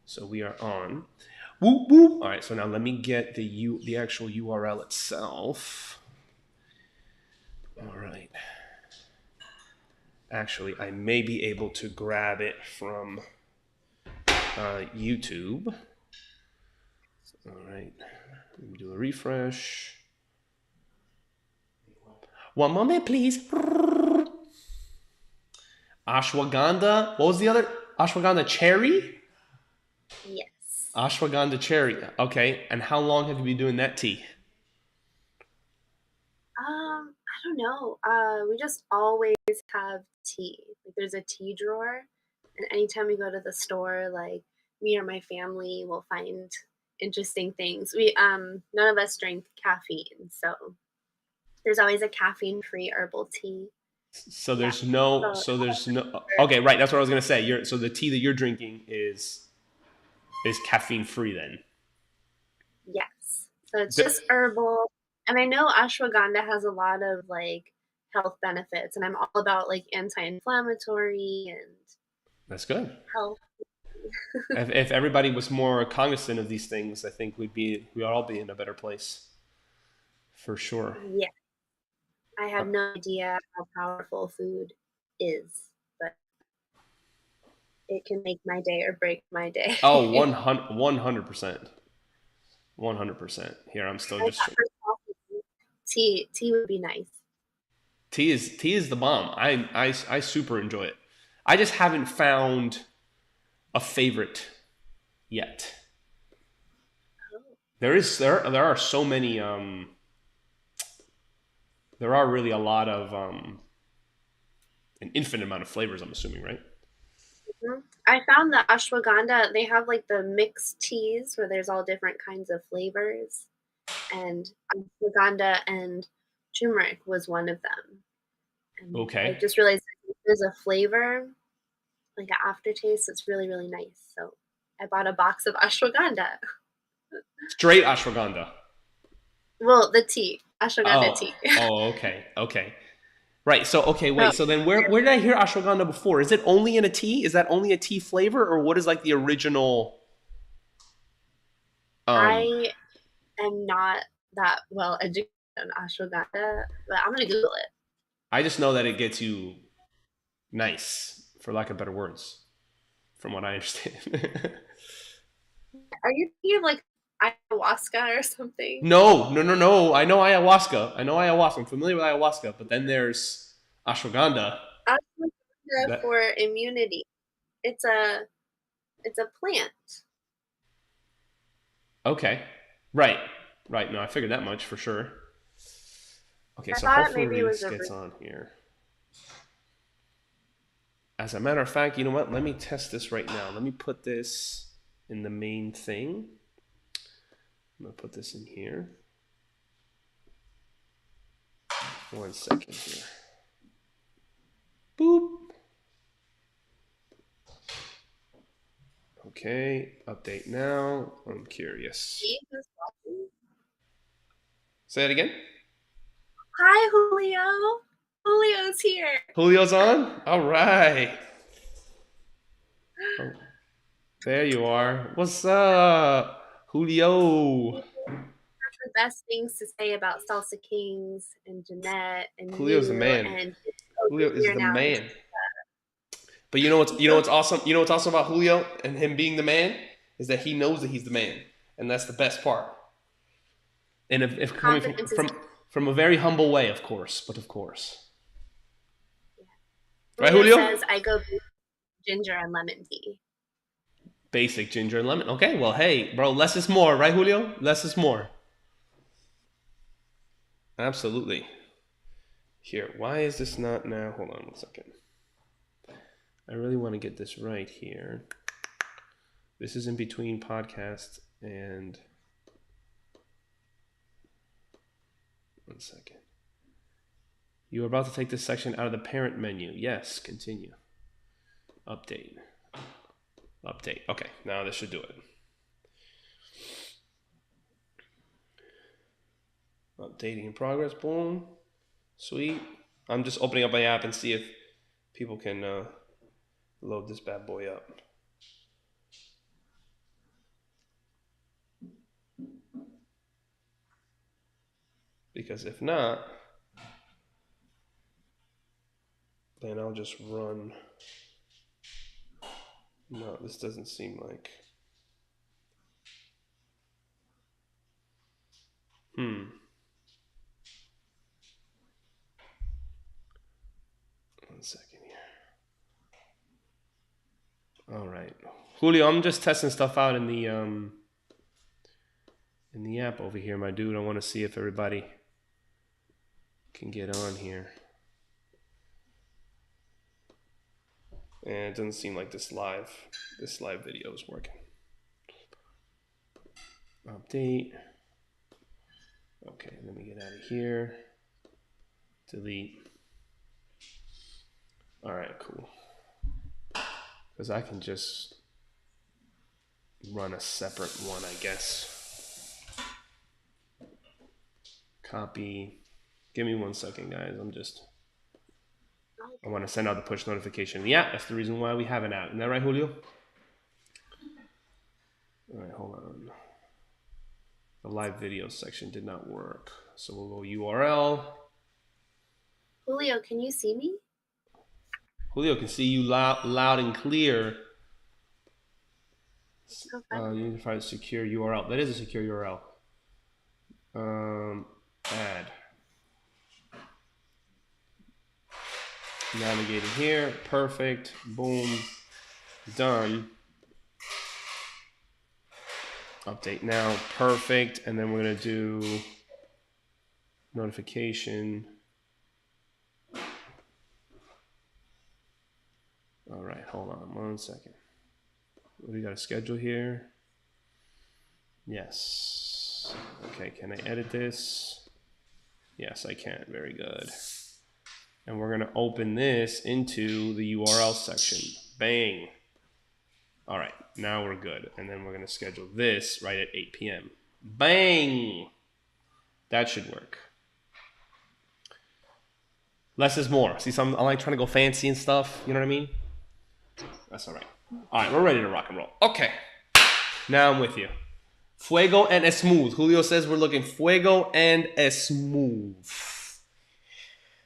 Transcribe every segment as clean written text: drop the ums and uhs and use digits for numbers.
So we are on. Whoop whoop. All right. So now let me get the actual URL itself. All right. Actually, I may be able to grab it from YouTube. All right. Let me do a refresh. One moment, please. Ashwagandha. What was the other? Ashwagandha cherry? Yes. Ashwagandha cherry. Okay. And how long have you been doing that tea? I don't know. We just always have tea. Like there's a tea drawer, and anytime we go to the store, like me or my family will find interesting things. We none of us drink caffeine, so there's always a caffeine-free herbal tea. So Yeah. there's no. So So there's no. Okay, right. That's what I was gonna say. So the tea that you're drinking is caffeine free then. yes. So it's The- just herbal. And I know ashwagandha has a lot of like health benefits, and I'm all about like anti-inflammatory and That's good. health. If everybody was more cognizant of these things, I think we'd all be in a better place for sure. Yeah. I Uh, had no idea how powerful food is, but it can make my day or break my day. Oh, 100%. 100%. Here, I'm still I just. thought for coffee, tea would be nice. Tea is the bomb. I super enjoy it. I just haven't found a favorite yet. Oh, There are so many there are really a lot of an infinite amount of flavors. I'm assuming, right? mhm. I found the ashwagandha, they have like the mixed teas where there's all different kinds of flavors, and ashwagandha and turmeric was one of them. And I Okay, just realized there's a flavor, like an aftertaste that's really, really nice. So I bought a box of ashwagandha. straight ashwagandha. Well, the tea, ashwagandha Oh, tea. okay, right. So okay, So wait. So then where did I hear ashwagandha before? Is it only in a tea? Is that only a tea flavor, or what is like the original? Um, I am not that well educated on ashwagandha, but I'm gonna Google it. I just know that it gets you nice, for lack of better words, from what I understand. Are you thinking of like ayahuasca or something? No. I know ayahuasca. I'm familiar with ayahuasca, but then there's ashwagandha. Ashwagandha That for immunity. It's a it's a plant. okay, right, right. No, I figured that much for sure. Okay, I so thought maybe hopefully it was this a gets on here. As a matter of fact, you know what? Let me test this right now. Let me put this in the main thing. I'm gonna put this in here. 1 second here. Boop. Okay, update now. I'm curious. Say it again. Hi, Julio. Julio's here. Julio's on? All right. Oh, there you are. What's up, Julio? The best things to say about Salsa Kings and Jeanette and Julio's the you, man. and Julio is here the now. And man. But you know what's awesome? You know what's awesome about Julio and him being the man is that he knows that he's the man, and that's the best part. And if coming from confidence is from from a very humble way, of course, but of course, right, Julio Julio? says I go ginger and lemon tea. Basic ginger and lemon. Okay, well, hey, bro, less is more, right, Julio? Less is more. Absolutely. Here, why is this not now? Hold on 1 second. I really want to get this right here. This is in between podcast and 1 second. You are about to take this section out of the parent menu. Yes, continue. Update. Update. Okay, now this should do it. Updating in progress. Boom. Sweet. I'm just opening up my app and see if people can load this bad boy up. Because if not, then I'll just run. No, this doesn't seem like. One second here. All right, Julio, I'm just testing stuff out in the app over here, my dude. I want to see if everybody can get on here. And it doesn't seem like this live video is working. Update. Okay, let me get out of here. Delete. All right, cool. Because I can just run a separate one, I guess. Copy. Give me 1 second, guys. I want to send out the push notification. Yeah, that's the reason why we have an app. Isn't that right, Julio? All right, hold on. The live video section did not work. So we'll go URL. Julio, can you see me? Julio can see you loud and clear. Okay. You need to find a secure URL. That is a secure URL. Add. Navigating here. Perfect. Boom. Done. Update now. Perfect. And then we're going to do notification. All right, hold on 1 second. What do we got to schedule here? Yes. Okay, can I edit this? Yes, I can. Very good. And we're going to open this into the URL section. Bang. All right, now we're good. And then we're going to schedule this right at 8 p.m. Bang. That should work. Less is more. See, I like trying to go fancy and stuff. You know what I mean? That's all right. All right, we're ready to rock and roll. Okay. Now I'm with you. Fuego and smooth. Julio says we're looking fuego and smooth.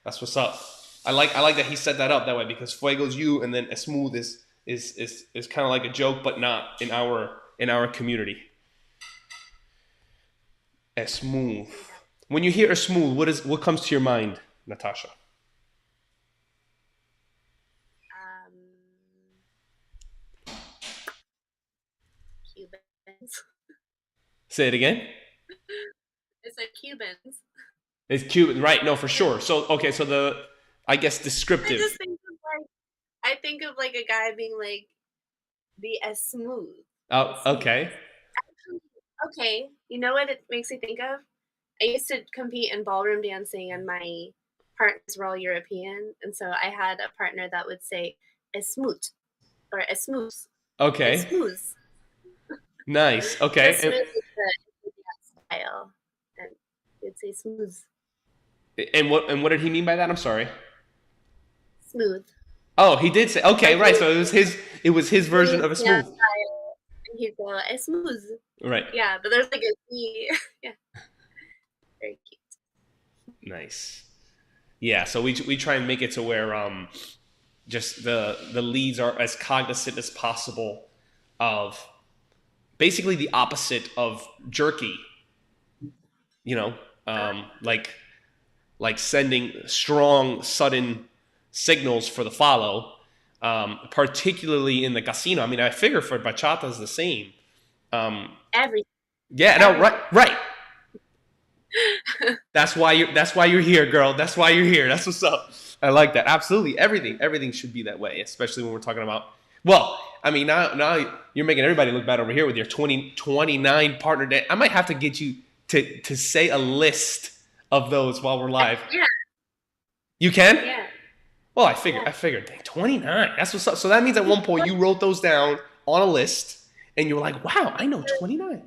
That's what's up. I like that he set that up that way, because fuego's you and then smooth is kind of like a joke, but not in our community. Smooth. When you hear smooth, what comes to your mind, Natasha? Cubans. Say it again. It's like Cubans. It's Cuban, right? No, for sure. So okay, so I guess descriptive. I think of like a guy being like be as smooth. Oh, okay. Actually, okay. You know what it makes me think of? I used to compete in ballroom dancing, and my partners were all European, and so I had a partner that would say "es smooth" or "es smooth." Okay. Es smooth. Nice. Okay. Smooth is the style, and you'd say smooth. And what did he mean by that? I'm sorry. Smooth. Oh, he did say. Okay, right. So it was his version of a smooth. Style, and he'd go "es smooth." Right. Yeah, but there's like a E. Yeah. Very cute. Nice. Yeah. So we try and make it to where just the leads are as cognizant as possible of basically the opposite of jerky. You know, like sending strong, sudden signals for the follow, particularly in the casino. I mean, I figure for bachata is the same. Everything. Yeah, no, right. That's why you're here, girl. That's why you're here. That's what's up. I like that. Absolutely, everything should be that way, especially when we're talking about. Well, I mean, now you're making everybody look bad over here with your 29 partner dance. I might have to get you to say a list of those while we're live. Yeah. You can? Yeah. Well, I figured, dang, 29. That's what's up. So that means at one point you wrote those down on a list and you were like, wow, I know 29.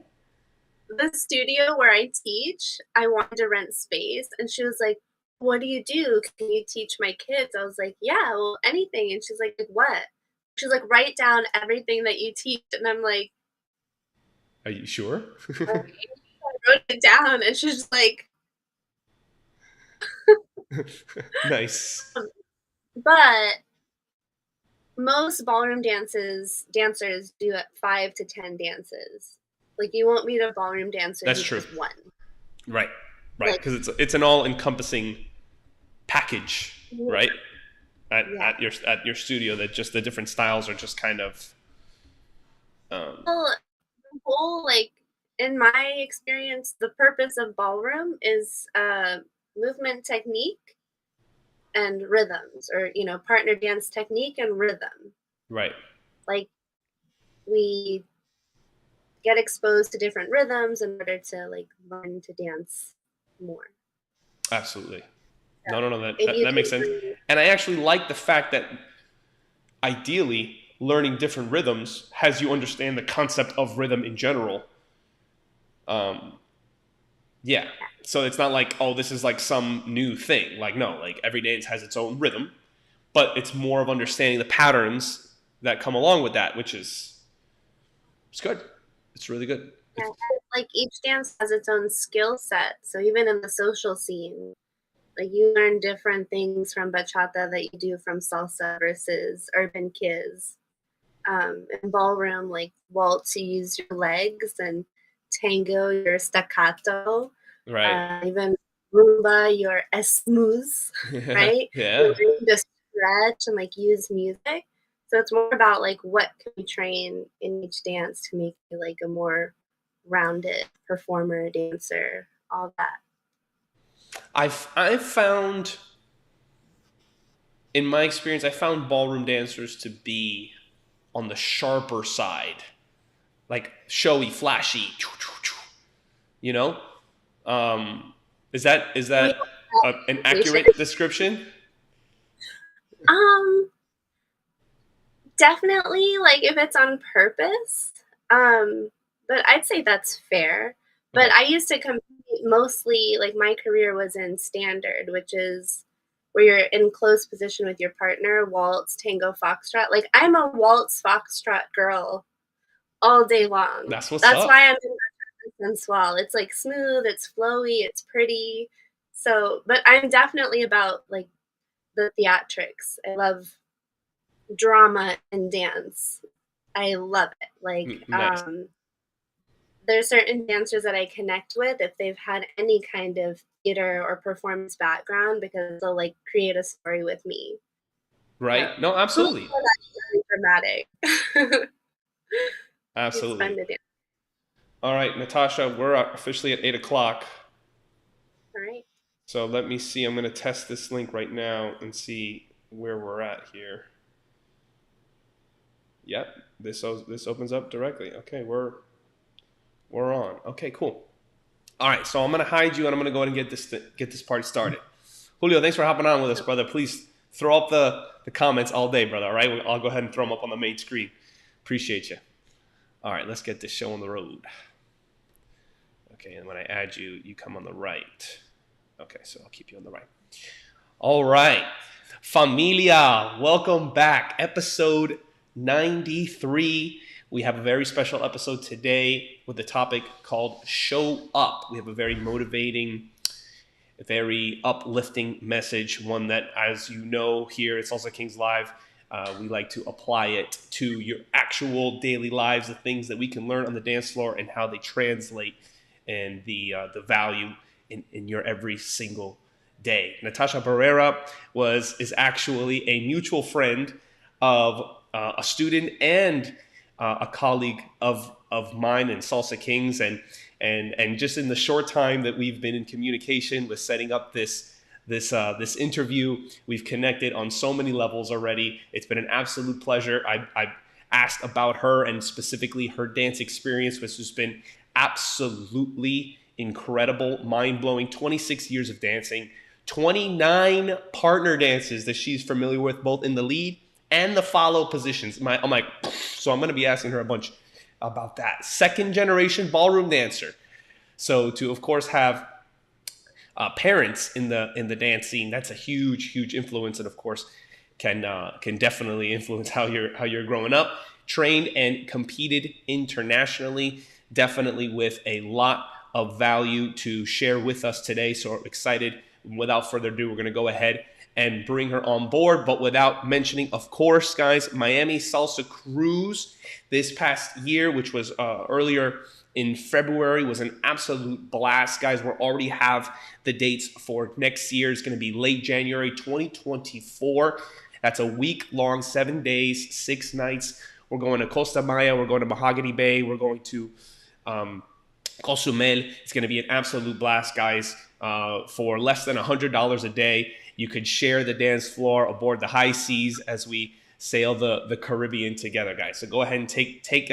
The studio where I teach, I wanted to rent space, and she was like, what do you do? Can you teach my kids? I was like, yeah, well, anything. And she's like, what? She's like, write down everything that you teach. And I'm like, are you sure? okay. So I wrote it down, and she's just like, Nice. But most ballroom dancers do 5 to 10 dances. Like you won't meet a ballroom dancer That's who true. does one. Right. Right. Like Because it's an all encompassing package, yeah, right? At, yeah. at your studio, that just the different styles are just kind of um, Well, the whole like in my experience, the purpose of ballroom is movement technique and rhythms, or partner dance technique and rhythm. right. Like we get exposed to different rhythms in order to like learn to dance more. Absolutely. So No. That, if that you that makes can sense. bring, And I actually like the fact that ideally learning different rhythms has you understand the concept of rhythm in general. Um, yeah. So it's not like, oh, this is like some new thing. Like, no, like every dance has its own rhythm, but it's more of understanding the patterns that come along with that, which is it's good. It's really good. yeah, like each dance has its own skill set. So even in the social scene, like you learn different things from bachata that you do from salsa versus urban kids. In ballroom, like waltz, you use your legs, and tango, your staccato. Right. Even rumba, your esmuz, right? You're Yeah. learning to stretch and like use music. So it's more about like what can we train in each dance to make you like a more rounded performer, dancer, all that. I've found in my experience, I found ballroom dancers to be on the sharper side, like showy, flashy. You know, um, is that We an have accurate description? um definitely, like, if it's on purpose, but I'd say that's fair. But Okay. I used to compete mostly like, my career was in standard, which is where you're in close position with your partner, waltz, tango, foxtrot. Like, I'm a waltz, foxtrot girl all day long. That's what's That's up. why I'm in sensual. It's, like, smooth, it's flowy, it's pretty. So but I'm definitely about, like, the theatrics. I love drama and dance. I love it. Like, Nice. there's certain dancers that I connect with if they've had any kind of theater or performance background because they'll like create a story with me. So Right? No, who's absolutely. really dramatic? It's fun Absolutely. to do. All right, Natasha, we're officially at 8 o'clock. All right. So let me see. I'm going to test this link right now and see where we're at here. Yep, this opens up directly. Okay, we're on. Okay, cool. All right, so I'm going to hide you and I'm going to go ahead and get this party started. Julio, thanks for hopping on with us, brother. Please throw up the comments all day, brother. All right, I'll go ahead and throw them up on the main screen. Appreciate you. All right, let's get this show on the road. Okay, and when I add you, you come on the right. Okay, so I'll keep you on the right. All right, familia, welcome back. Episode 93. We have a very special episode today with the topic called Show Up. We have a very motivating, very uplifting message, one that, as you know, here at Salsa Kings Live, we like to apply it to your actual daily lives, the things that we can learn on the dance floor and how they translate and the value in your every single day. Natasha Barrera is actually a mutual friend of a student and a colleague of mine in Salsa Kings, and just in the short time that we've been in communication with setting up this interview, we've connected on so many levels already. It's been an absolute pleasure. I asked about her and specifically her dance experience, which has been absolutely incredible, mind-blowing. 26 years of dancing, 29 partner dances that she's familiar with, both in the lead and the follow positions. I'm like, so I'm going to be asking her a bunch about that. Second generation ballroom dancer. So to, of course, have parents in the dance scene, that's a huge influence, and of course can definitely influence how you're growing up. Trained and competed internationally, definitely with a lot of value to share with us today. So excited without further ado, we're going to go ahead and bring her on board. But without mentioning, of course, guys, Miami Salsa Cruise this past year, which was earlier in February, was an absolute blast, guys. We already have the dates for next year. It's going to be late January 2024. That's a week-long, 7 days, 6 nights. We're going to Costa Maya. We're going to Mahogany Bay. We're going to Cozumel. It's going to be an absolute blast, guys. For less than $100 a day, you could share the dance floor aboard the high seas as we sail the Caribbean together, guys. So go ahead and take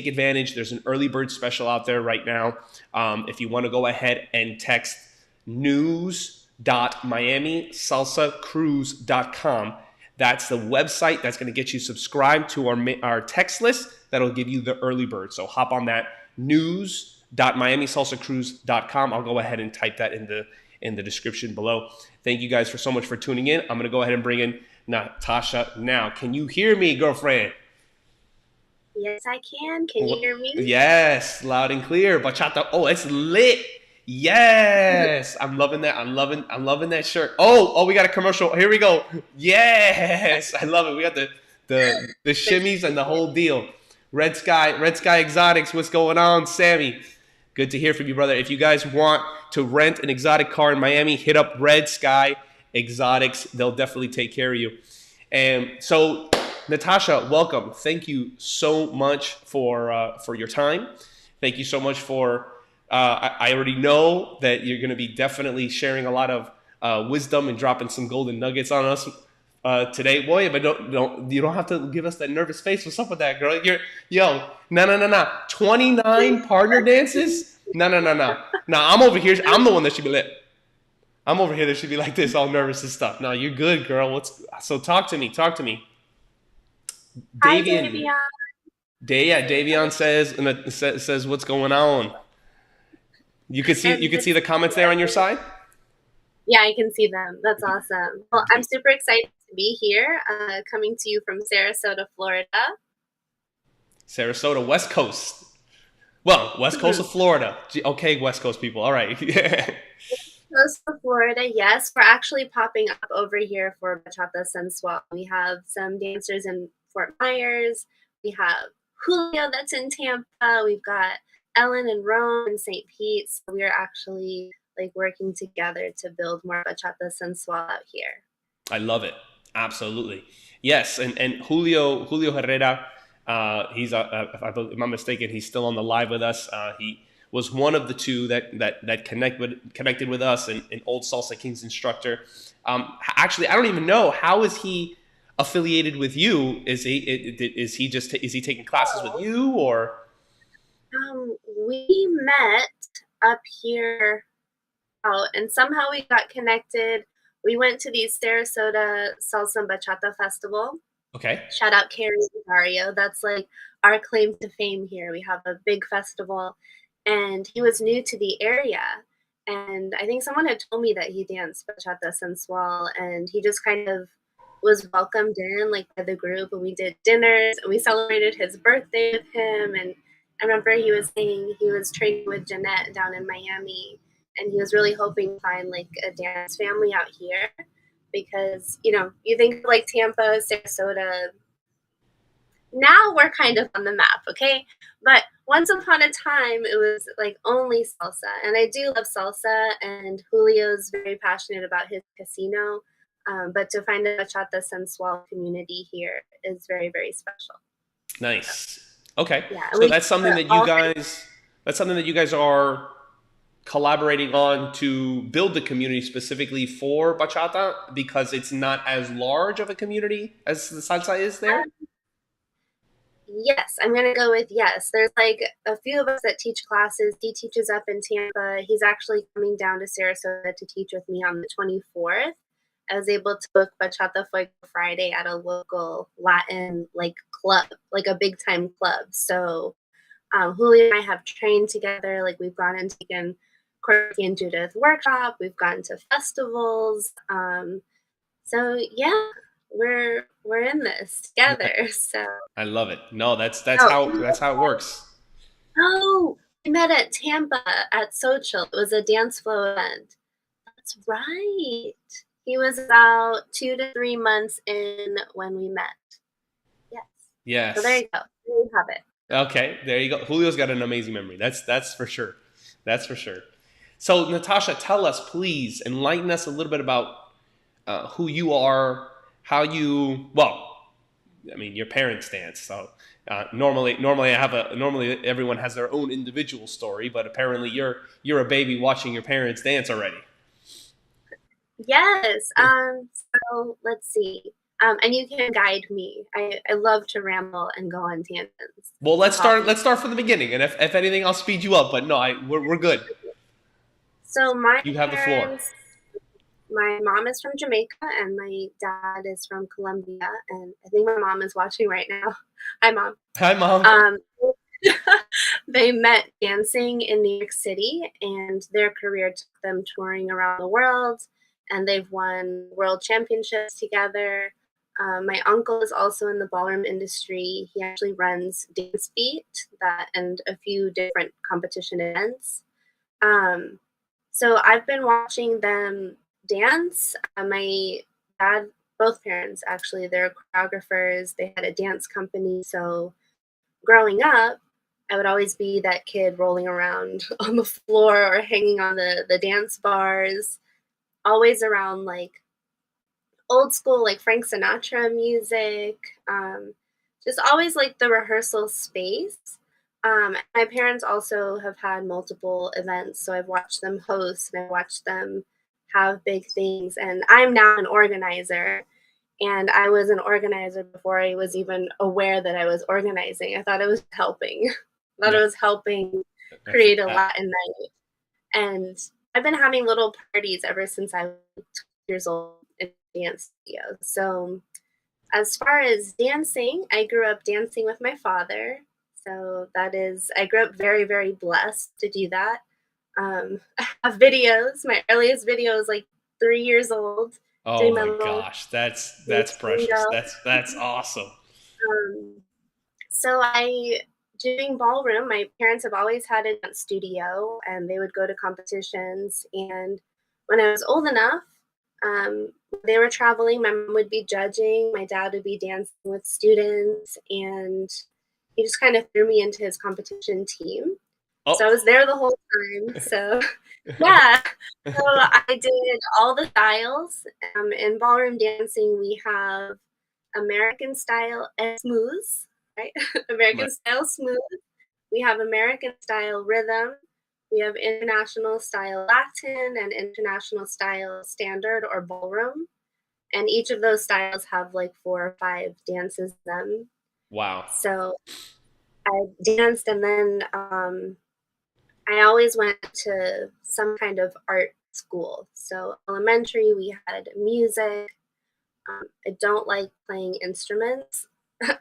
advantage. There's an early bird special out there right now. If you want to go ahead and text news.miamisalsacruise.com. That's the website that's going to get you subscribed to our text list. That'll give you the early bird. So hop on that, news.miamisalsacruise.com. I'll go ahead and type that in the description below. Thank you guys so much for tuning in. I'm going to go ahead and bring in Natasha now. Can you hear me, girlfriend? Yes, I can. Can you hear me? Yes, loud and clear. Bachata. Oh, it's lit. Yes, I'm loving that. I'm loving that shirt. Oh, we got a commercial. Here we go. Yes, I love it. We got the shimmies and the whole deal. Red Sky Exotics. What's going on, Sammy? Good to hear from you, brother. If you guys want to rent an exotic car in Miami, hit up Red Sky Exotics. They'll definitely take care of you. And so, Natasha, welcome. Thank you so much for your time. Thank you so much for. I already know that you're going to be definitely sharing a lot of wisdom and dropping some golden nuggets on us today, boy. But you don't have to give us that nervous face. What's up with that, girl? No. 29 partner dances? No. I'm over here. I'm the one that should be lit. I'm over here that should be like this, all nervous and stuff. No, you're good, girl. So talk to me. Davian. Hi, Davian. Davian says what's going on. You can see the comments there on your side? Yeah, I can see them. That's awesome. Well, I'm super excited to be here, coming to you from Sarasota, Florida. Sarasota, West Coast. Well, West Coast of Florida. Okay, West Coast people. All right. West Coast of Florida, yes. We're actually popping up over here for Bachata Sensual. We have some dancers in Fort Myers. We have Julio that's in Tampa. We've got Ellen and Rome and St. Pete. So we are actually working together to build more Bachata Sensual out here. I love it. Absolutely. Yes. And Julio Herrera, he's if I'm not mistaken, he's still on the live with us. He was one of the two that connected with us, an old Salsa Kings instructor. Actually, I don't even know, how is he affiliated with you? Is he taking classes with you, or? We met up here out, and somehow we got connected. We went to the Sarasota Salsa and Bachata Festival. Okay. Shout out Carrie Rosario. That's our claim to fame here. We have a big festival, and he was new to the area. And I think someone had told me that he danced Bachata Sensual, and he just kind of was welcomed in by the group, and we did dinners, and we celebrated his birthday with him. And I remember he was saying he was training with Jeanette down in Miami, and he was really hoping to find a dance family out here, because you think Tampa, Sarasota. Now we're kind of on the map, okay? But once upon a time, it was only salsa, and I do love salsa. And Julio's very passionate about his casino, but to find a Bachata Sensual community here is very, very special. Nice. Okay. Yeah, so that's something that you guys are collaborating on to build the community specifically for bachata, because it's not as large of a community as the salsa is there? Yes, I'm going to go with yes. There's a few of us that teach classes. He teaches up in Tampa. He's actually coming down to Sarasota to teach with me on the 24th. I was able to book Bachata Fuego Friday at a local Latin club, a big time club. So Julio and I have trained together. We've gone and taken Corky and Judith workshop. We've gone to festivals. So yeah, we're in this together. So I love it. No, that's how it works. Oh, we met at Tampa at Social. It was a dance flow event. That's right. He was about 2 to 3 months in when we met. Yes. So there Yes. you go. There you have it. Okay, there you go. Julio's got an amazing memory. That's for sure. That's for sure. So Natasha, tell us, please, enlighten us a little bit about who you are, how you. Well, I mean, your parents dance. So normally everyone has their own individual story, but apparently you're a baby watching your parents dance already. Yes. So let's see. And you can guide me. I love to ramble and go on tangents. Well, It's a let's start. hobby. Let's start from the beginning, and if anything, I'll speed you up. But no, we're good. So my You have the floor. parents, my mom is from Jamaica and my dad is from Colombia. And I think my mom is watching right now. Hi, mom. Hi, mom. Um, they met dancing in New York City, and their career took them touring around the world, and they've won world championships together. My uncle is also in the ballroom industry. He actually runs Dance Beat that and a few different competition events. Um, so I've been watching them dance. My dad, both parents actually, they're choreographers. They had a dance company, so growing up, I would always be that kid rolling around on the floor or hanging on the dance bars, always around like old school, like Frank Sinatra music, just always like the rehearsal space. My parents also have had multiple events, so I've watched them host and I've watched them have big things. And I'm now an organizer, and I was an organizer before I was even aware that I was organizing. I thought I was helping. I thought No, I was helping that's create a Latin night. And I've been having little parties ever since I was 2 years old in a dance studio. So as far as dancing, I grew up dancing with my father. So that is, I grew up very, very blessed to do that. I have videos. My earliest video is like 3 years old, Oh doing my my little gosh, that's precious. tango. That's awesome. Um, so I doing ballroom. My parents have always had a dance studio, and they would go to competitions. And when I was old enough, they were traveling. My mom would be judging. My dad would be dancing with students, and he just kind of threw me into his competition team. So I Oh, was there the whole time. So yeah, so I did all the styles. In ballroom dancing, we have American style and smooth, right? American style smooth. We have American style rhythm. We have international style Latin and international style standard or ballroom. And each of those styles have like 4 or 5 dances in them. wow. So I danced, and then I always went to some kind of art school. So elementary, we had music. I don't like playing instruments.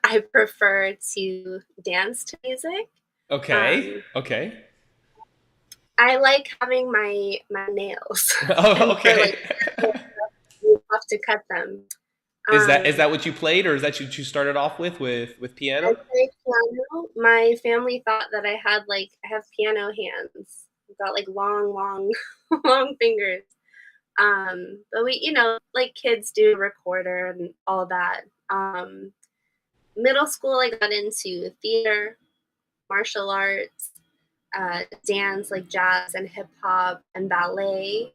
I prefer to dance to music. Okay. Um, Okay. I like having my nails, Oh, and for okay. like you have to cut them. Is Um, that what you played, or is that what you started off with I piano? play piano. My family thought that I have piano hands. I've got like long, long, long fingers. But we, like kids do, recorder and all that. Middle school, I got into theater, martial arts, dance like jazz and hip hop and ballet.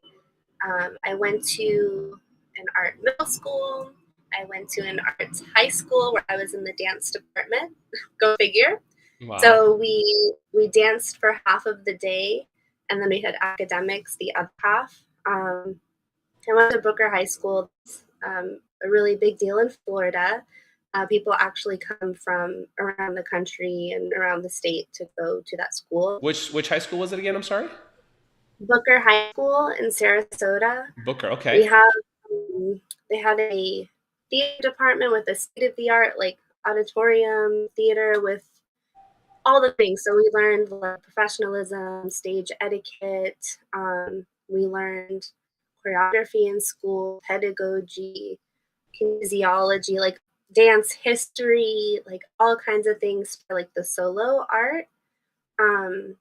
I went to an art middle school. I went to an arts high school where I was in the dance department. Go figure. Wow. So we danced for half of the day, and then we had academics the other half. I went to Booker High School, a really big deal in Florida. People actually come from around the country and around the state to go to that school. Which high school was it again? I'm sorry. Booker High School in Sarasota. Booker. We Okay. have they had a theater department with a state of the art like auditorium theater with all the things. So we learned like professionalism, stage etiquette. We learned choreography in school, pedagogy, kinesiology, like dance history, like all kinds of things for like the solo art. Um,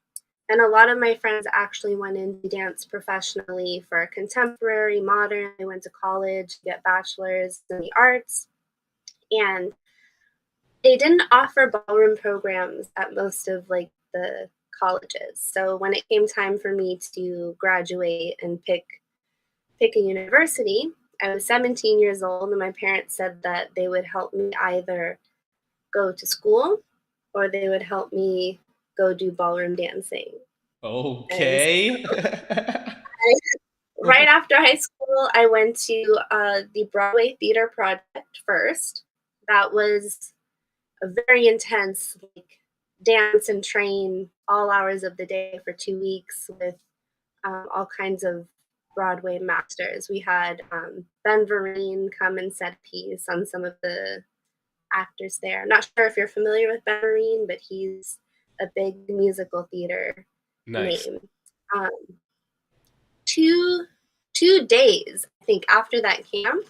And a lot of my friends actually went into dance professionally for contemporary, modern. They went to college to get bachelors in the arts. And they didn't offer ballroom programs at most of like the colleges. So when it came time for me to graduate and pick a university, I was 17 years old and my parents said that they would help me either go to school or they would help me go do ballroom dancing. And so Okay. right after high school, I went to the Broadway Theater Project first. That was a very intense, like, dance and train all hours of the day for 2 weeks with all kinds of Broadway masters. We had Ben Vereen come and set a piece on some of the actors there. I'm not sure if you're familiar with Ben Vereen, but he's a big musical theater Nice. name. Um, two 2 days, I think, after that camp,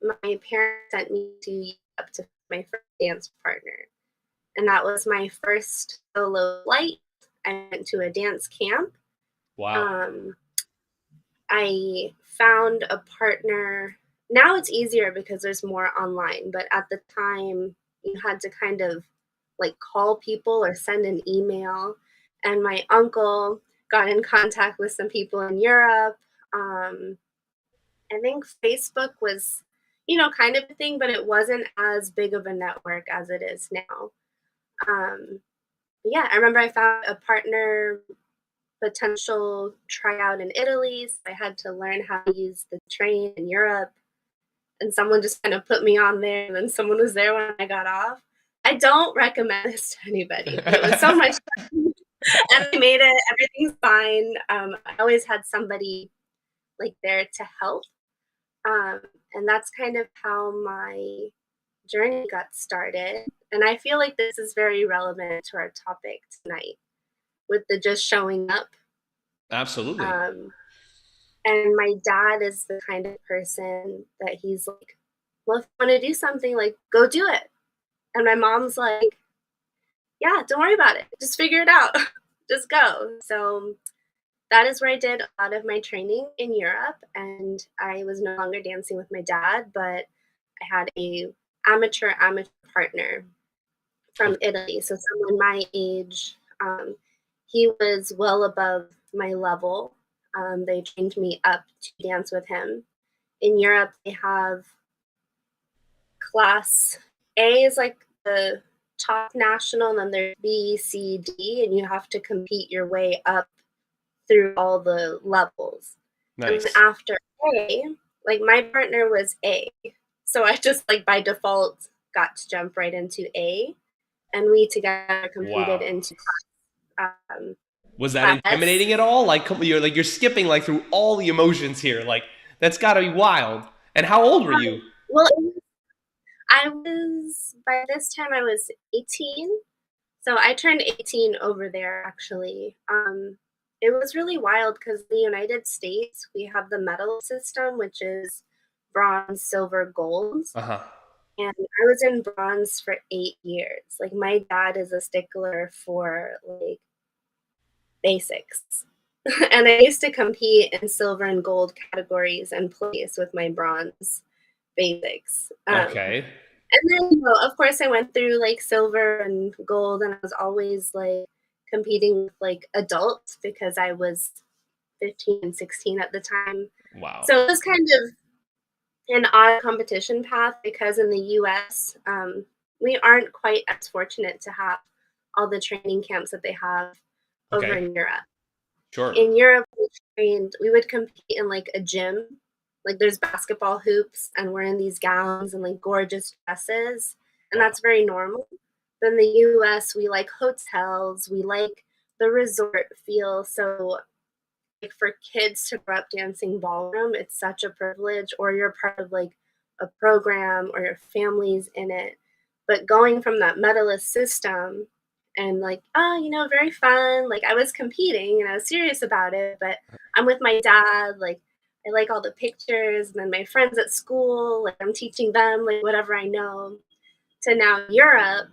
my parents sent me to Europe to my first dance partner, and that was my first solo flight. I went to a dance camp. Wow. Um, I found a partner. Now it's easier because there's more online, but at the time, you had to kind of like call people or send an email. And my uncle got in contact with some people in Europe. Um, I think Facebook was, kind of a thing, but it wasn't as big of a network as it is now. Um, yeah, I remember I found a partner potential tryout in Italy. So I had to learn how to use the train in Europe, and someone just kind of put me on there, and then someone was there when I got off. I don't recommend this to anybody, but it was so much fun, and I made it. Everything's fine. I always had somebody like there to help, um, and that's kind of how my journey got started. And I feel like this is very relevant to our topic tonight with the just showing up. Absolutely. Um, And my dad is the kind of person that he's like, "Well, if you wanna do something, like, go do it." And my mom's like, "Yeah, don't worry about it. Just figure it out. Just go." So, that is where I did a lot of my training in Europe, and I was no longer dancing with my dad, but I had a amateur partner from Okay. Italy, so someone my age. He was well above my level. They trained me up to dance with him. In Europe, they have class A is like the top national, and then there's B, C, D, and you have to compete your way up through all the levels. And then Nice. after A, like my partner was A. So I just like by default got to jump right into A, and we together competed Wow. into um, Was that class S. intimidating at all? Like, you're skipping like through all the emotions here. Like, that's got to be wild. And how old were you? Well, I was by this time I was 18. So I turned 18 over there actually. It was really wild because the United States, we have the medal system, which is bronze, silver, gold. Uh huh. And I was in bronze for 8 years. Like my dad is a stickler for like basics. And I used to compete in silver and gold categories and place with my bronze basics. Okay. And then, of course, I went through like silver and gold, and I was always like competing with like adults because I was 15 and 16 at the time. Wow. So it was kind of an odd competition path because in the US, we aren't quite as fortunate to have all the training camps that they have over Okay. in Europe. Sure. In Europe, we would compete in like a gym. Like there's basketball hoops and we're in these gowns and like gorgeous dresses. And Wow. that's very normal. But in the US, we like hotels, we like the resort feel. So like for kids to grow up dancing ballroom, it's such a privilege, or you're part of like a program or your family's in it. But going from that medalist system and like, oh, very fun. Like I was competing and I was serious about it, but I'm with my dad, like I like all the pictures, and then my friends at school, like I'm teaching them like whatever I know. To now Europe,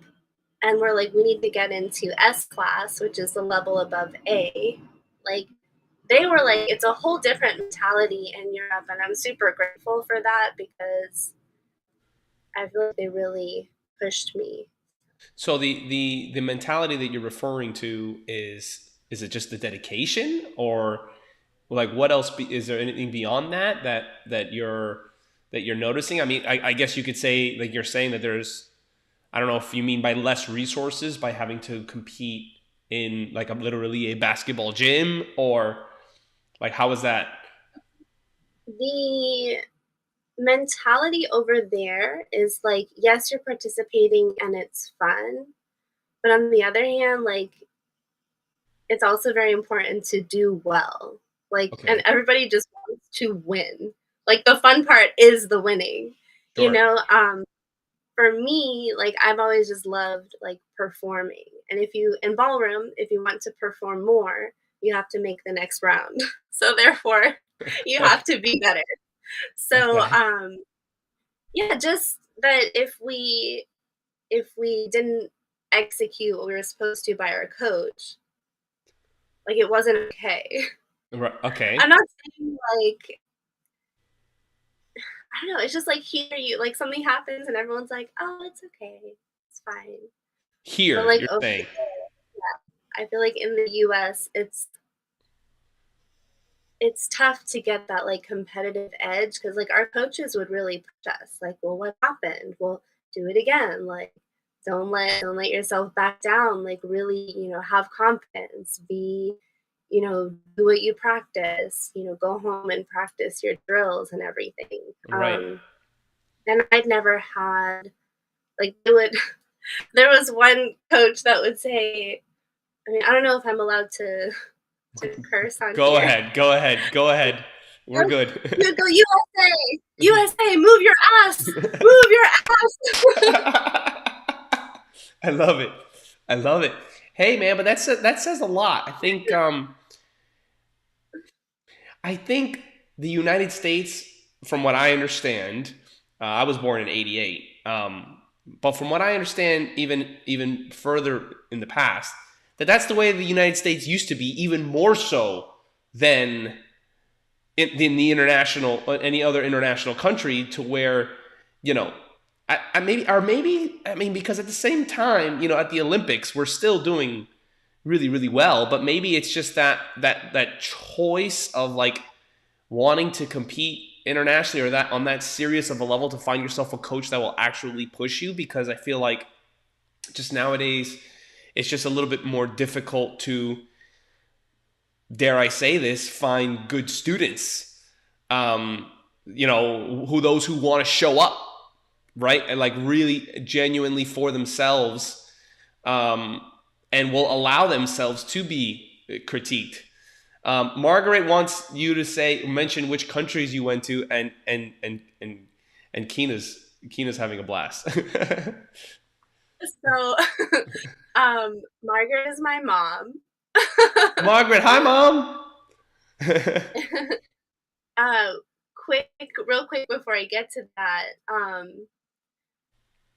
and we're like, we need to get into S class, which is the level above A. Like, they were like, it's a whole different mentality in Europe, and I'm super grateful for that because I feel like they really pushed me. So the mentality that you're referring to is it just the dedication, or like what else is there anything beyond that you're noticing? I mean, I guess you could say, like, you're saying that there's, I don't know if you mean by less resources by having to compete in like literally a basketball gym, or like how is that? The mentality over there is like, yes, you're participating and it's fun, but on the other hand, like, it's also very important to do well. Like, and Okay, everybody just wants to win. Like, the fun part is the winning, you sure. know? For me, like, I've always just loved like performing. And if you in ballroom, if you want to perform more, you have to make the next round. So therefore, you Okay. have to be better. So Okay. yeah, just that if we didn't execute what we were supposed to by our coach, like, it wasn't okay. Right. Okay. I'm not saying like, I don't know, it's just like here you like something happens and everyone's like, "Oh, it's okay. It's fine." But Here, like you're over saying. I feel like in the US, it's tough to get that like competitive edge because like our coaches would really push us like, well, what happened? Well, do it again. Like, don't let yourself back down. Like, really, have confidence. Do what you practice. Go home and practice your drills and everything. Right. And I'd never had like they would. There was one coach that would say, I mean, I don't know if I'm allowed to curse on Go here. ahead. Go ahead. Go ahead. We're good. You go USA, USA, move your ass, move your ass. I love it. I love it. Hey man, but that says a lot. I think the United States, from what I understand, I was born in '88. But from what I understand, even further in the past, that's the way the United States used to be, even more so than in the international, any other international country, to where, you know, maybe I mean, because at the same time, at the Olympics we're still doing really really well, but maybe it's just that choice of like wanting to compete internationally, or that on that serious of a level, to find yourself a coach that will actually push you, because I feel like just nowadays it's just a little bit more difficult to, dare I say this, find good students. Those who want to show up, right, and like really genuinely for themselves, um, and will allow themselves to be critiqued. Margaret wants you to mention which countries you went to, and Keena's having a blast. So, Margaret is my mom. Margaret, hi mom. uh, real quick before I get to that,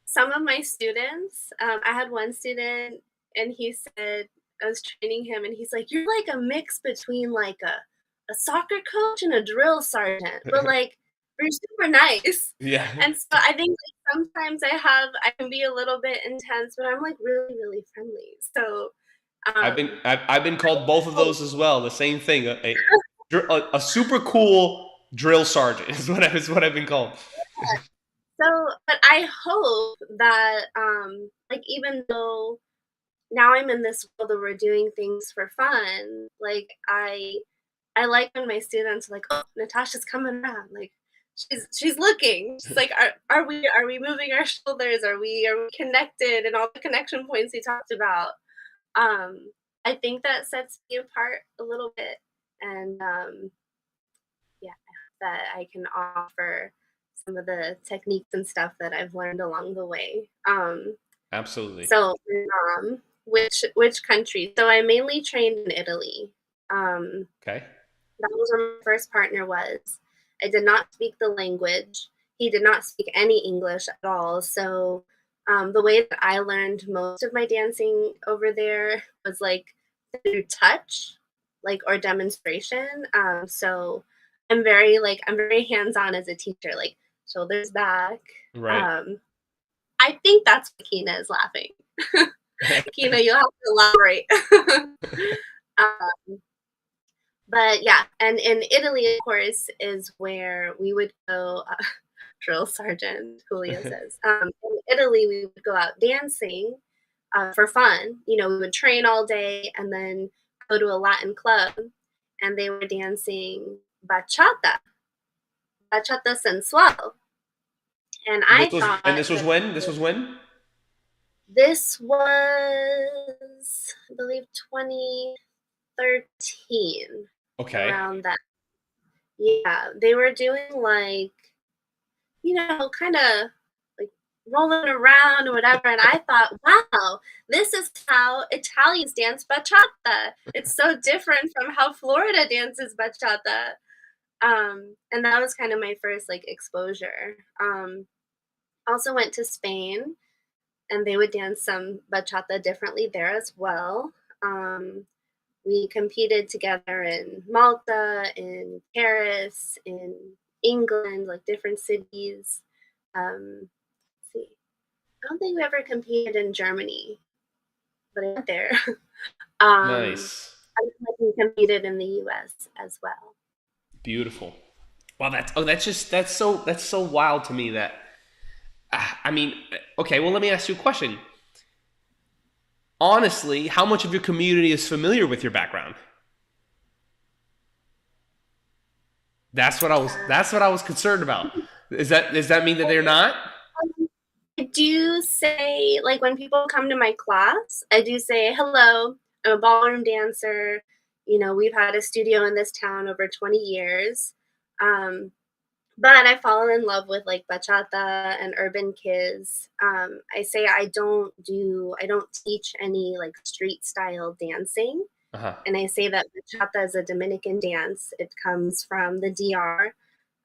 some of my students, I had one student, and he said, I was training him, and he's like, "You're like a mix between like a soccer coach and a drill sergeant, but like you're super nice." Yeah, And so I think like sometimes I can be a little bit intense, but I'm like really really friendly. So I've been um, I've been called both of those as well. The same thing. A super cool drill sergeant is what I've been called. but I hope that like even though now I'm in this world where we're doing things for fun, like I like when my students are like, "Oh, Natasha's coming around." Like she's looking. She's like, "Are we moving our shoulders? Are we connected?" And all the connection points we talked about. Um, I think that sets me apart a little bit, and yeah, that I can offer some of the techniques and stuff that I've learned along the way. Absolutely. So, which country? So I mainly trained in Italy. Um, Okay. that was where my first partner was. I did not speak the language. He did not speak any English at all. So The way that I learned most of my dancing over there was like through touch, like or demonstration. So I'm very hands on as a teacher, like shoulders back. Right. Um, I think that's why Kina is laughing. Kina, you'll have to elaborate. But yeah, and in Italy, of course, is where we would go. Drill sergeant Julio says. In Italy, we would go out dancing for fun. You know, we would train all day and then go to a Latin club, and they were dancing bachata, bachata sensual. And I thought This was that when? This was when? this was, I believe, 2013, Okay. around that. Yeah, they were doing like, kind of like rolling around or whatever. And I thought, wow, this is how Italians dance bachata. It's so different from how Florida dances bachata. And that was kind of my first like exposure. Also went to Spain, and they would dance some bachata differently there as well. Um, we competed together in Malta, in Paris, in England, like different cities. Let's see. I don't think we ever competed in Germany, but I went there. Nice. I think we competed in the US as well. Beautiful. Wow, that's so wild to me that I mean, okay, well let me ask you a question. Honestly, how much of your community is familiar with your background? That's what I was concerned about. Does that mean that they're not? I do say, like, when people come to my class, I do say, hello, I'm a ballroom dancer. You know, we've had a studio in this town over 20 years. Um, but I fall in love with like bachata and urban kids. I say I don't teach any like street style dancing. Uh-huh. And I say that bachata is a Dominican dance. It comes from the DR.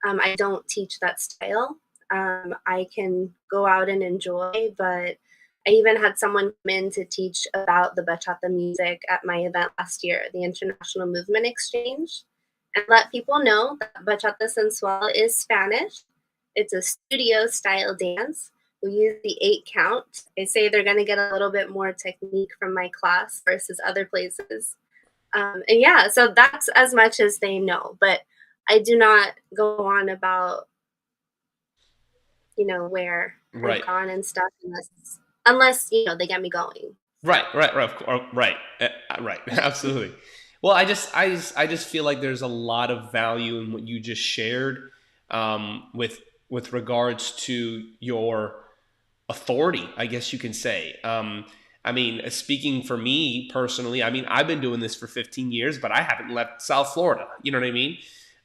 I don't teach that style. I can go out and enjoy, but I even had someone come in to teach about the bachata music at my event last year, the International Movement Exchange, and let people know that bachata sensual is Spanish. It's a studio style dance. We use the 8 count. I say they're going to get a little bit more technique from my class versus other places. And yeah, so that's as much as they know. But I do not go on about, where I've Right. gone and stuff unless they get me going. Right, right, right, right, right, absolutely. Well, I just feel like there's a lot of value in what you just shared, with regards to your authority, I guess you can say. I mean, speaking for me personally, I mean, I've been doing this for 15 years, but I haven't left South Florida. You know what I mean?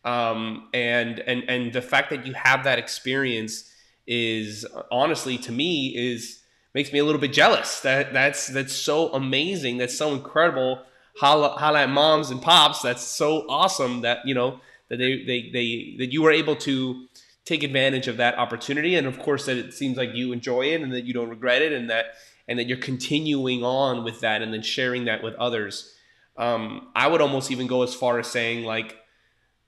And the fact that you have that experience is honestly to me is makes me a little bit jealous. That's so amazing. That's so incredible. Holla at moms and pops. That's so awesome that that that you were able to take advantage of that opportunity, and of course that it seems like you enjoy it and that you don't regret it, and that you're continuing on with that and then sharing that with others. I would almost even go as far as saying like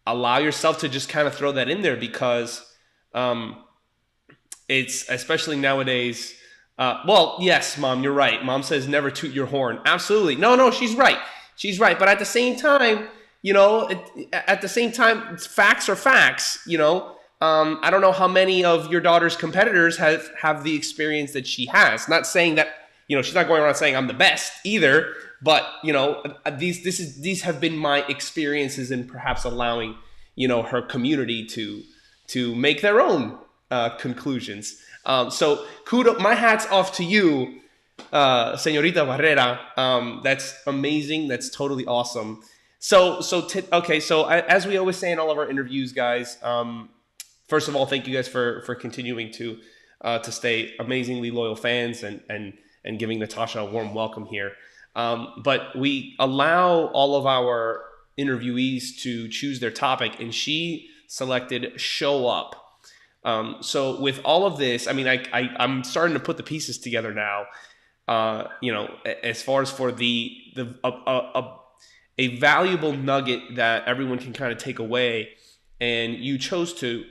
allow yourself to just kind of throw that in there because um, it's especially nowadays. Well, yes, mom, you're right. Mom says never toot your horn. Absolutely, no, she's right. She's right. But at the same time, at the same time, facts are facts. I don't know how many of your daughter's competitors have the experience that she has. Not saying that she's not going around saying I'm the best either. But these have been my experiences in perhaps allowing her community to make their own conclusions. So kudos, my hat's off to you, Señorita Barrera. That's amazing. That's totally awesome. Okay. So as we always say in all of our interviews, guys. First of all, thank you guys for continuing to stay amazingly loyal fans and giving Natasha a warm welcome here. But we allow all of our interviewees to choose their topic, and she selected show up. So with all of this, I mean, I'm starting to put the pieces together now. As far as for the a valuable nugget that everyone can kind of take away, and you chose to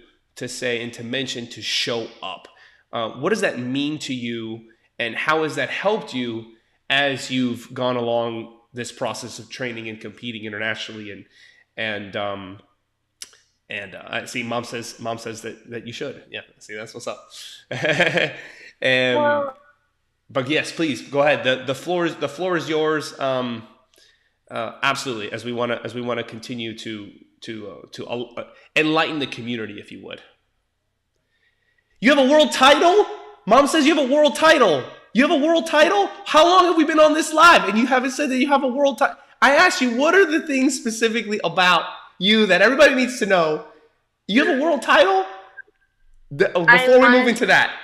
say and to mention to show up. What does that mean to you, and how has that helped you as you've gone along this process of training and competing internationally? And I see mom says that you should. Yeah, see, that's what's up. um, Well, but yes, please go ahead. The floor is yours. Absolutely. As we want to continue to enlighten the community, if you would. You have a world title. Mom says you have a world title. You have a world title. How long have we been on this live and you haven't said that you have a world title? I asked you, what are the things specifically about you that everybody needs to know? You have a world title. I Before we move won into that,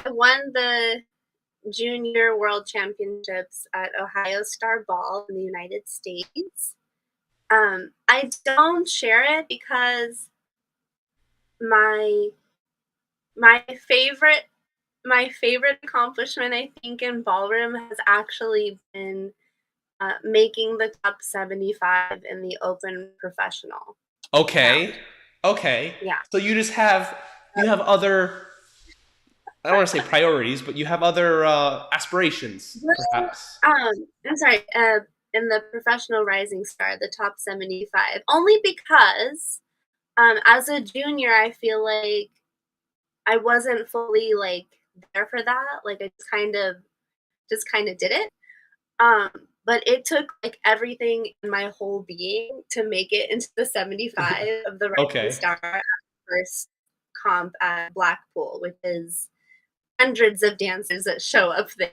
I won the Junior World Championships at Ohio Star Ball in the United States. I don't share it because my my favorite my favorite accomplishment, I think, in ballroom has actually been making the top 75 in the open professional okay, round. okay. Yeah. So you have other, I don't want to say priorities, but you have other aspirations, Well, perhaps. I'm sorry. In the professional rising star, the top 75, only because as a junior, I feel like I wasn't fully like there for that. Like I just kind of did it. Um, but it took like everything in my whole being to make it into the 75 of the rising Okay. star at the first comp at Blackpool, which is hundreds of dancers that show up there.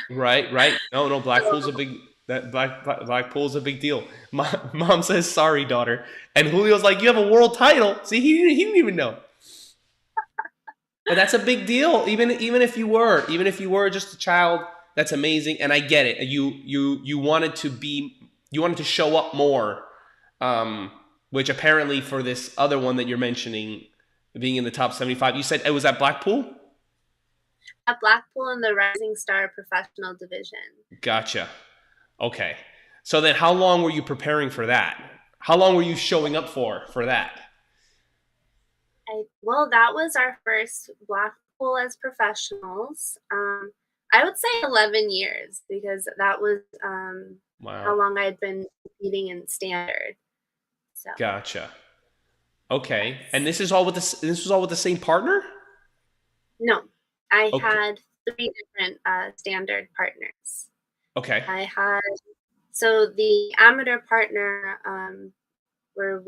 Right, right. No, no. Blackpool's a So big Blackpool's a big deal. Mom says sorry, daughter, and Julio's like, you have a world title. See, he didn't even know. But that's a big deal. Even if you were just a child, that's amazing, and I get it. You wanted to show up more, which apparently for this other one that you're mentioning, being in the top 75, you said it was at Blackpool. at Blackpool in the Rising Star Professional Division. Gotcha. Okay. So then, how long were you preparing for that? How long were you showing up for that? Well, that was our first Blackpool as professionals. I would say 11 years because that was how Wow. long I'd been competing in standard. So, Gotcha. Okay. And yes. this was all with the same partner? No, I Okay. had three different standard partners. Okay. I had, so the amateur partner, where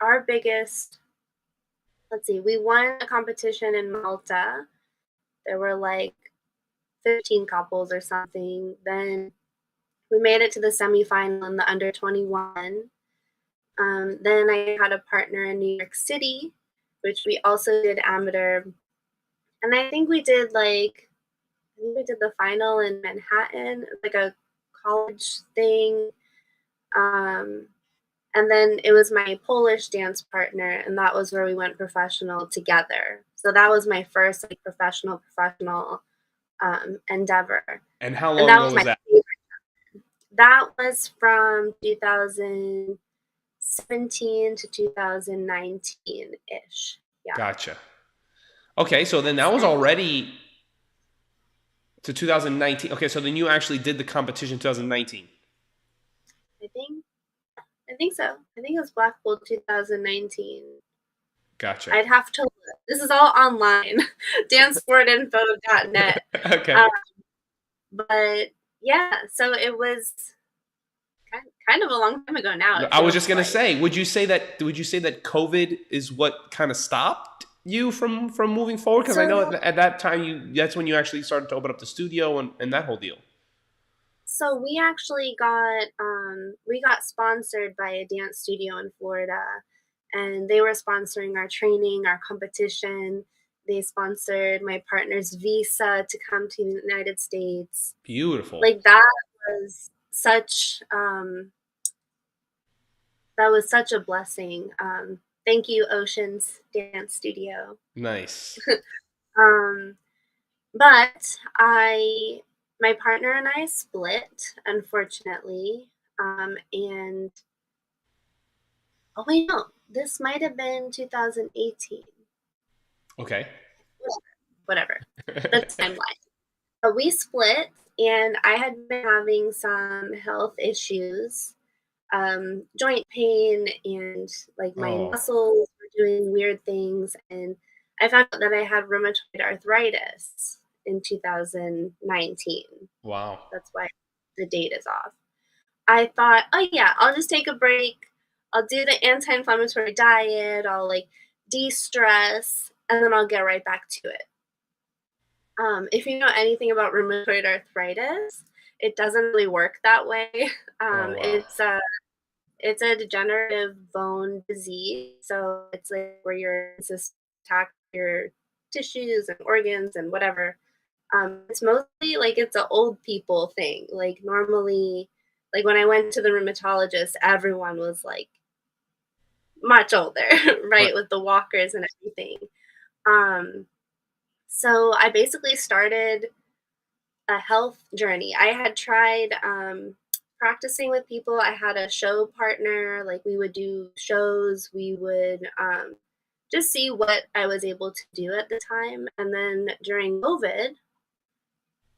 our biggest, let's see, we won a competition in Malta. There were like 15 couples or something. Then we made it to the semifinal in the under 21. Then I had a partner in New York City, which we also did amateur. And I think we did the final in Manhattan, like a college thing. Um, and then it was my Polish dance partner, and that was where we went professional together. So that was my first like professional endeavor, And how and long that ago was was my that? favorite. That was from 2017 to 2019 ish. Yeah. Gotcha. Okay, so then Yes. that was And already to 2019. Okay, so then you actually did the competition in 2019. I think I think so. I think it was Blackpool 2019. Gotcha. I'd have to look. This is all online. dancesportinfo.net. Okay. Um, but yeah, so it was kind of a long time ago now, it I was just feels gonna like. say, would you say that COVID is what kind of stopped you from moving forward? Because I know So at that time that's when you actually started to open up the studio and that whole deal. so we got sponsored by a dance studio in Florida, and they were sponsoring our training, our competition. They sponsored my partner's visa to come to the United States. Beautiful. Like was such um that was such a blessing. Thank you, Ocean's Dance Studio. Nice. Um, but my partner and I split, unfortunately. And oh wait, no, this might have been 2018. Okay. Whatever, the timeline. But we split, and I had been having some health issues, joint pain, and like my Oh, muscles were doing weird things. And I found out that I had rheumatoid arthritis in 2019. wow. That's why the date is off. I thought, oh yeah, I'll just take a break. I'll do the anti inflammatory diet. I'll like de stress, and then I'll get right back to it. If you know anything about rheumatoid arthritis, it doesn't really work that way. Oh, wow. It's a degenerative bone disease, so it's like where your systems attack your tissues and organs and whatever. It's mostly like it's an old people thing. Like normally, like when I went to the rheumatologist, everyone was like much older, Right. right, with the walkers and everything. Um, so I basically started a health journey. I had tried practicing with people. I had a show partner. Like we would do shows. We would just see what I was able to do at the time. And then during COVID,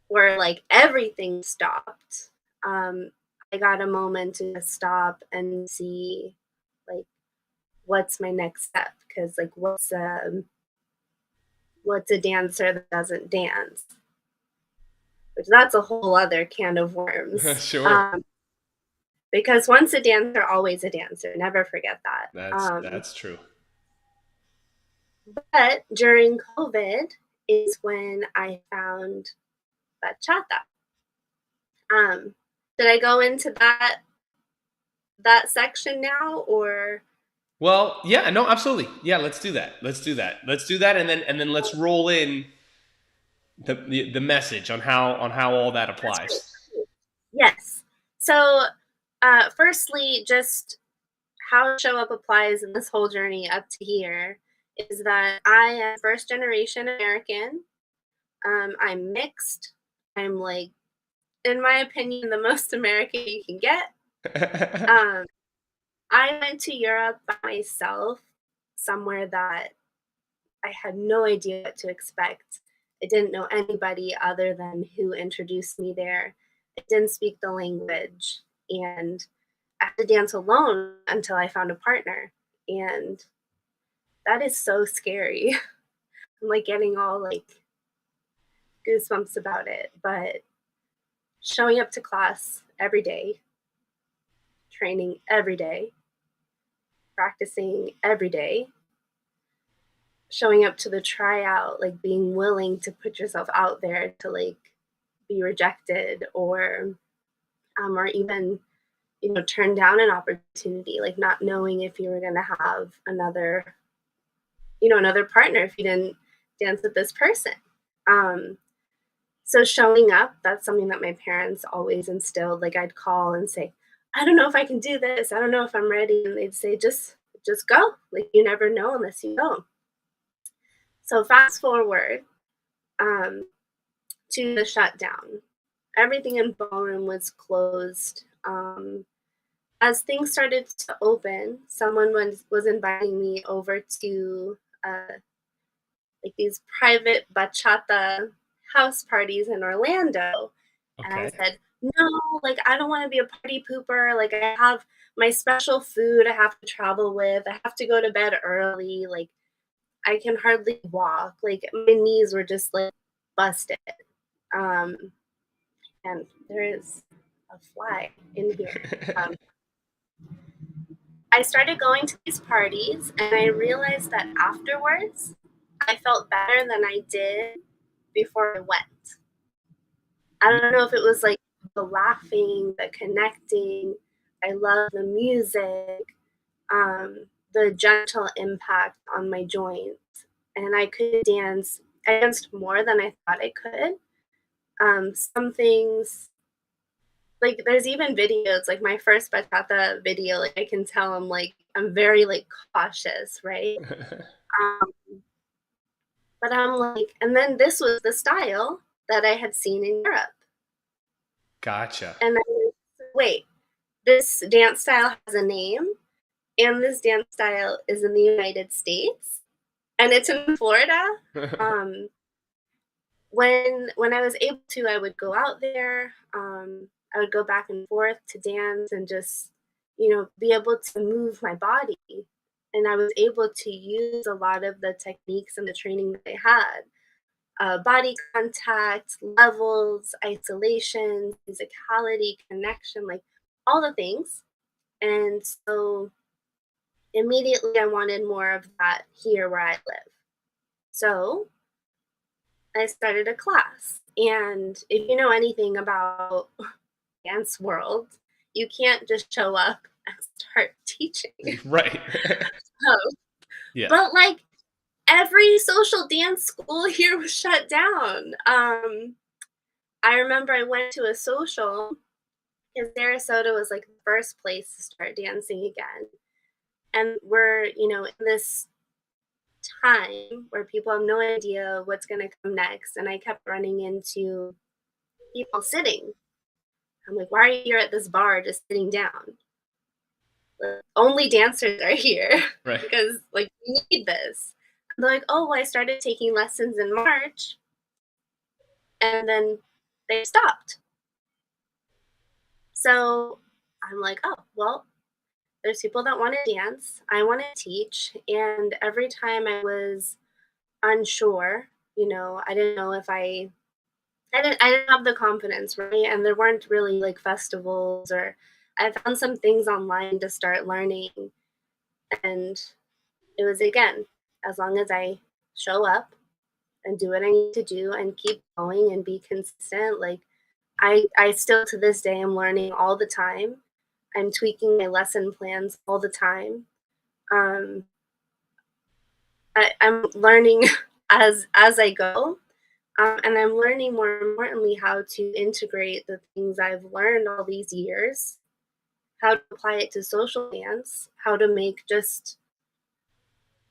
where like everything stopped, um, I got a moment to just stop and see like what's my next step. Because like what's a dancer that doesn't dance? Which that's a whole other can of worms. Sure. Because once a dancer, always a dancer. Never forget that. That's true. But during COVID is when I found bachata. Did I go into that section now, or Well, yeah, no, absolutely. Yeah, let's do that. Let's do that. Let's do that, and then let's roll in the message on how all that that's great. applies. Yes. So, firstly, just how show up applies in this whole journey up to here is that I am first generation American. I'm mixed. I'm like, in my opinion, the most American you can get. Um, I went to Europe by myself, somewhere that I had no idea what to expect. I didn't know anybody other than who introduced me there. I didn't speak the language, and I had to dance alone until I found a partner. And that is so scary. I'm like getting all like goosebumps about it. But showing up to class every day, training every day, practicing every day, showing up to the tryout, like being willing to put yourself out there to like be rejected or even turn down an opportunity, like not knowing if you were going to have another partner if you didn't dance with this person. Um, so showing up, that's something that my parents always instilled. Like I'd call and say, I don't know if I can do this. I don't know if I'm ready. And they'd say, just go. Like you never know unless you go. So fast forward um, to the shutdown. Everything in ballroom was closed. As things started to open, someone was inviting me over to like these private bachata house parties in Orlando. And I Okay. said, no, like I don't want to be a party pooper. Like I have my special food I have to travel with. I have to go to bed early. Like I can hardly walk. Like my knees were just like busted. Um, and there is a fly in here. Um, I started going to these parties and I realized that afterwards I felt better than I did before I went. I don't know if it was like the laughing, the connecting. I love the music, the gentle impact on my joints. And I could dance. I danced more than I thought I could. Some things like, there's even videos, like, my first bachata video, like, I can tell I'm very, like, cautious, right? Um, but I'm like and then this was the style that I had seen in Europe, Gotcha. and I was, "Wait, this dance style has a name, and this dance style is in the United States, and it's in Florida?" Um, when I was able to, I would go out there, I would go back and forth to dance and just, be able to move my body, and I was able to use a lot of the techniques and the training that I had, body contact, levels, isolation, physicality, connection, like, all the things, and so, immediately, I wanted more of that here where I live. So, I started a class. And if you know anything about dance world, you can't just show up and start teaching. Right. So, Yeah. but like every social dance school here was shut down. I remember I went to a social because Sarasota was like the first place to start dancing again. And we're, in this time where people have no idea what's going to come next. And I kept running into people sitting. I'm like, why are you here at this bar just sitting down? Like, only dancers are here Right. because like we need this. And they're like, oh, well, I started taking lessons in March, and then they stopped. So I'm like, oh, well, there's people that want to dance. I want to teach, and every time I was unsure, I didn't know if I didn't have the confidence, right? And there weren't really like festivals or I found some things online to start learning. And it was again, as long as I show up and do what I need to do and keep going and be consistent, like I still to this day am learning all the time. I'm tweaking my lesson plans all the time. Um, I'm learning as I go. And I'm learning more importantly how to integrate the things I've learned all these years, how to apply it to social dance, how to make just,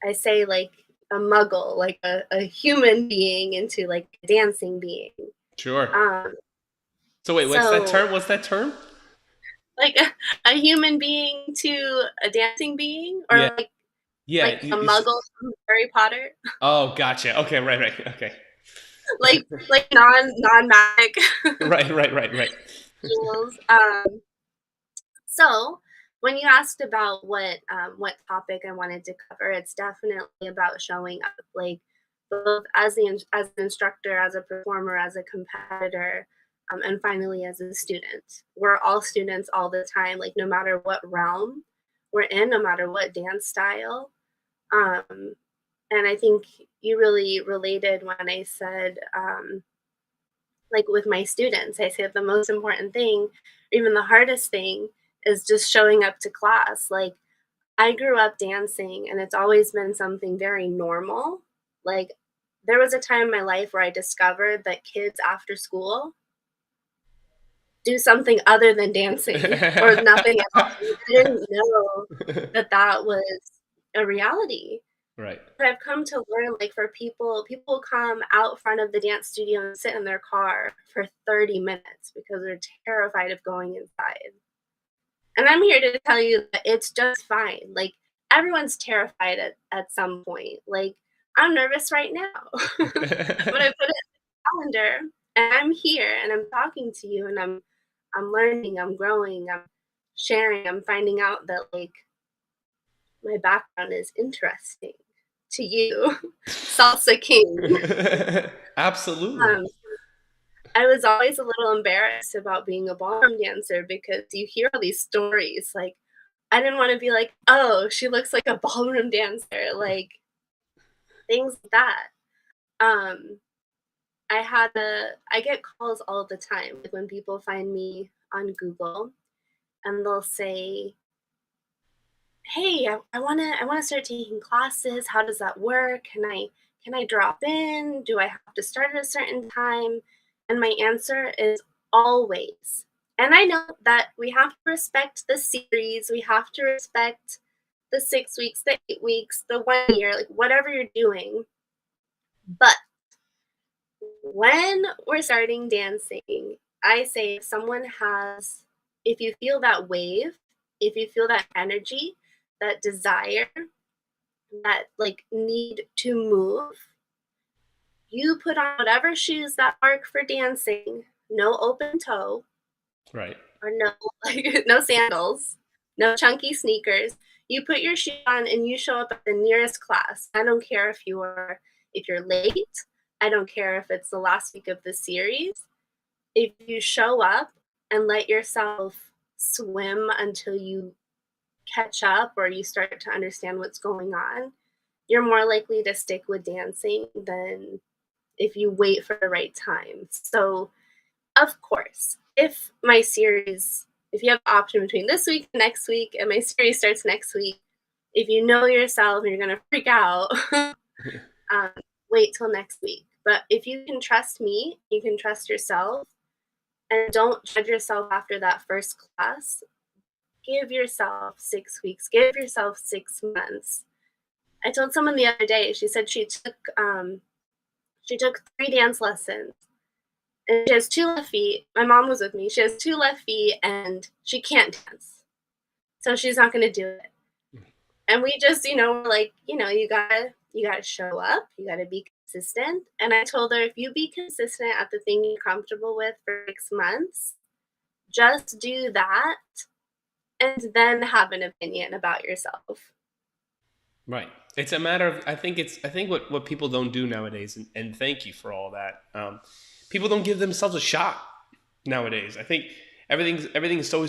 I say, like a muggle, like a human being into like a dancing being. Sure. Um, So wait, what's that so term? What's that term? like a human being to a dancing being, or Yeah. Yeah. like a muggle from Harry Potter, Oh, gotcha. Okay. Right. Right. Okay. like non magic Right. Right. Right. Right. rules. So, when you asked about what topic I wanted to cover, it's definitely about showing up, like both as an instructor, as a performer, as a competitor, and finally as a student. We're all students all the time, like no matter what realm we're in, no matter what dance style. Um, and I think you really related when I said, like with my students, I say the most important thing, or even the hardest thing, is just showing up to class. Like I grew up dancing and it's always been something very normal. Like there was a time in my life where I discovered that kids after school do something other than dancing or nothing at all. Like, I didn't know that that was a reality. Right. But I've come to learn, like, for people come out front of the dance studio and sit in their car for 30 minutes because they're terrified of going inside. And I'm here to tell you that it's just fine. Like, everyone's terrified at some point. Like, I'm nervous right now. But I put it in the calendar and I'm here and I'm talking to you and I'm learning, I'm growing, I'm sharing, I'm finding out that like my background is interesting to you, Salsa King. Absolutely. Um, I was always a little embarrassed about being a ballroom dancer because you hear all these stories. Like, I didn't want to be like, oh, she looks like a ballroom dancer, like things like that. Um, I get calls all the time, like when people find me on Google and they'll say, "Hey, I wanna start taking classes. How does that work? Can I drop in? Do I have to start at a certain time?" And my answer is always, And I know that we have to respect the series, we have to respect the 6 weeks, the 8 weeks, the 1 year, like whatever you're doing. But when we're starting dancing, I say if someone has, if you feel that wave, if you feel that energy, that desire, that like need to move, you put on whatever shoes that work for dancing, no open toe, Right. or no like no sandals, no chunky sneakers. You put your shoe on and you show up at the nearest class. I don't care if you're late. I don't care if it's the last week of the series. If you show up and let yourself swim until you catch up or you start to understand what's going on, you're more likely to stick with dancing than if you wait for the right time. So, of course, if you have the option between this week and next week, and my series starts next week, if you know yourself and you're going to freak out, um, wait till next week. But if you can trust me, you can trust yourself, and don't judge yourself after that first class. Give yourself 6 weeks, give yourself 6 months. I told someone the other day, she said she took 3 dance lessons and she has 2 left feet. My mom was with me. She has 2 left feet and she can't dance. So she's not gonna do it. And we just, were like, you gotta show up, you gotta be consistent. And I told her if you be consistent at the thing you're comfortable with for 6 months, just do that and then have an opinion about yourself. Right. It's a matter of, I think what people don't do nowadays, and thank you for all that. People don't give themselves a shot nowadays. I think everything's so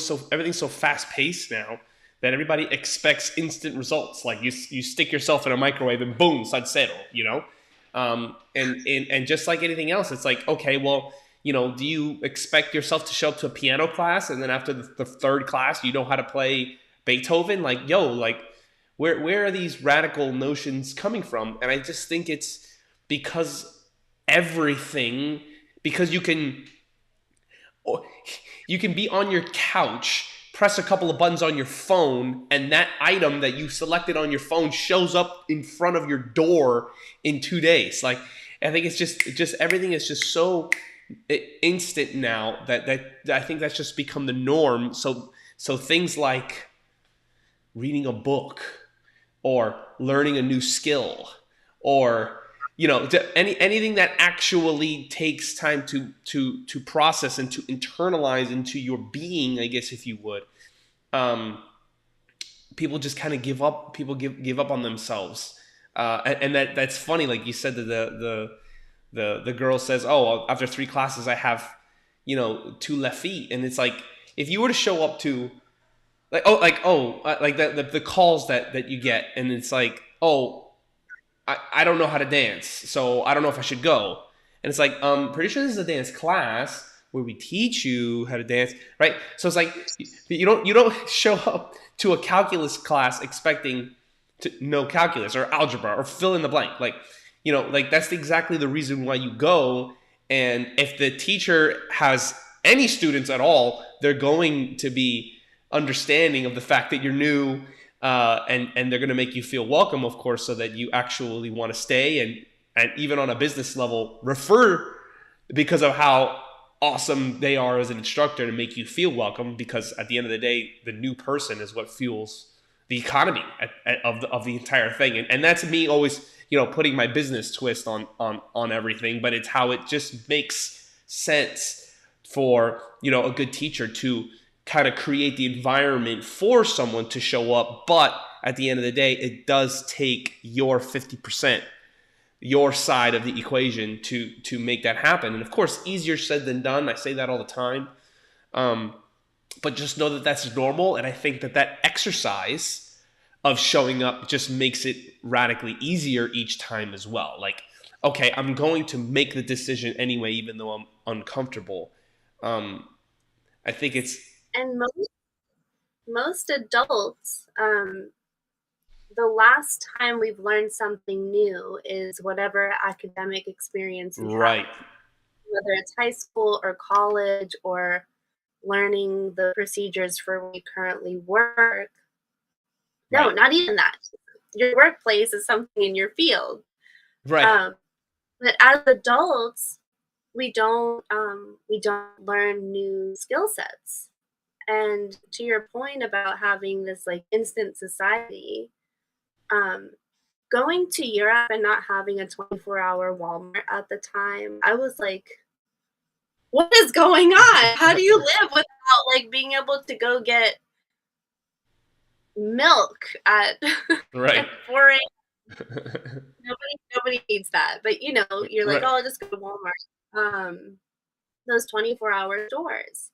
fast paced now that everybody expects instant results. Like you stick yourself in a microwave and boom, salsero, you know. And just like anything else, it's like, okay, well, do you expect yourself to show up to a piano class and then after the third class you know how to play Beethoven? Like, yo, like where are these radical notions coming from? And I just think it's because everything, because you can be on your couch, press a couple of buttons on your phone, and that item that you selected on your phone shows up in front of your door in 2 days. Like, I think it's just everything is just so instant now that I think that's just become the norm. So things like reading a book or learning a new skill or anything that actually takes time to process and to internalize into your being, I guess, if you would. um, People just kind of give up. People give up on themselves, and that's funny. Like you said, that the girl says, "Oh, after 3 classes, I have 2 left feet," and it's like if you were to show up to like the calls that you get, and it's like, oh, I don't know how to dance, so I don't know if I should go. And it's like, pretty sure this is a dance class where we teach you how to dance, right? So it's like you don't show up to a calculus class expecting to know calculus or algebra or fill in the blank. Like, like that's exactly the reason why you go. And if the teacher has any students at all, they're going to be understanding of the fact that you're new, and they're going to make you feel welcome, of course, so that you actually want to stay and even on a business level refer because of how awesome they are as an instructor to make you feel welcome. Because at the end of the day, the new person is what fuels the economy of the entire thing, and that's me always putting my business twist on everything, but it's how it just makes sense for a good teacher to kind of create the environment for someone to show up. But at the end of the day, it does take your 50%, your side of the equation to make that happen. And of course, easier said than done. I say that all the time. But just know that that's normal. And I think that exercise of showing up just makes it radically easier each time as well. Like, okay, I'm going to make the decision anyway, even though I'm uncomfortable. I think it's And most adults, the last time we've learned something new is whatever academic experience we have, right. whether it's high school or college or learning the procedures for where we currently work. No, Right. not even that. Your workplace is something in your field. Right. Um, but as adults, we don't learn new skill sets. And to your point about having this like instant society, um, going to Europe and not having a 24-hour Walmart at the time, I was like, what is going on? How do you live without like being able to go get milk at Right. at 4 Nobody needs that, but, you're like, Right. "Oh, I'll just go to Walmart." Those 24-hour stores.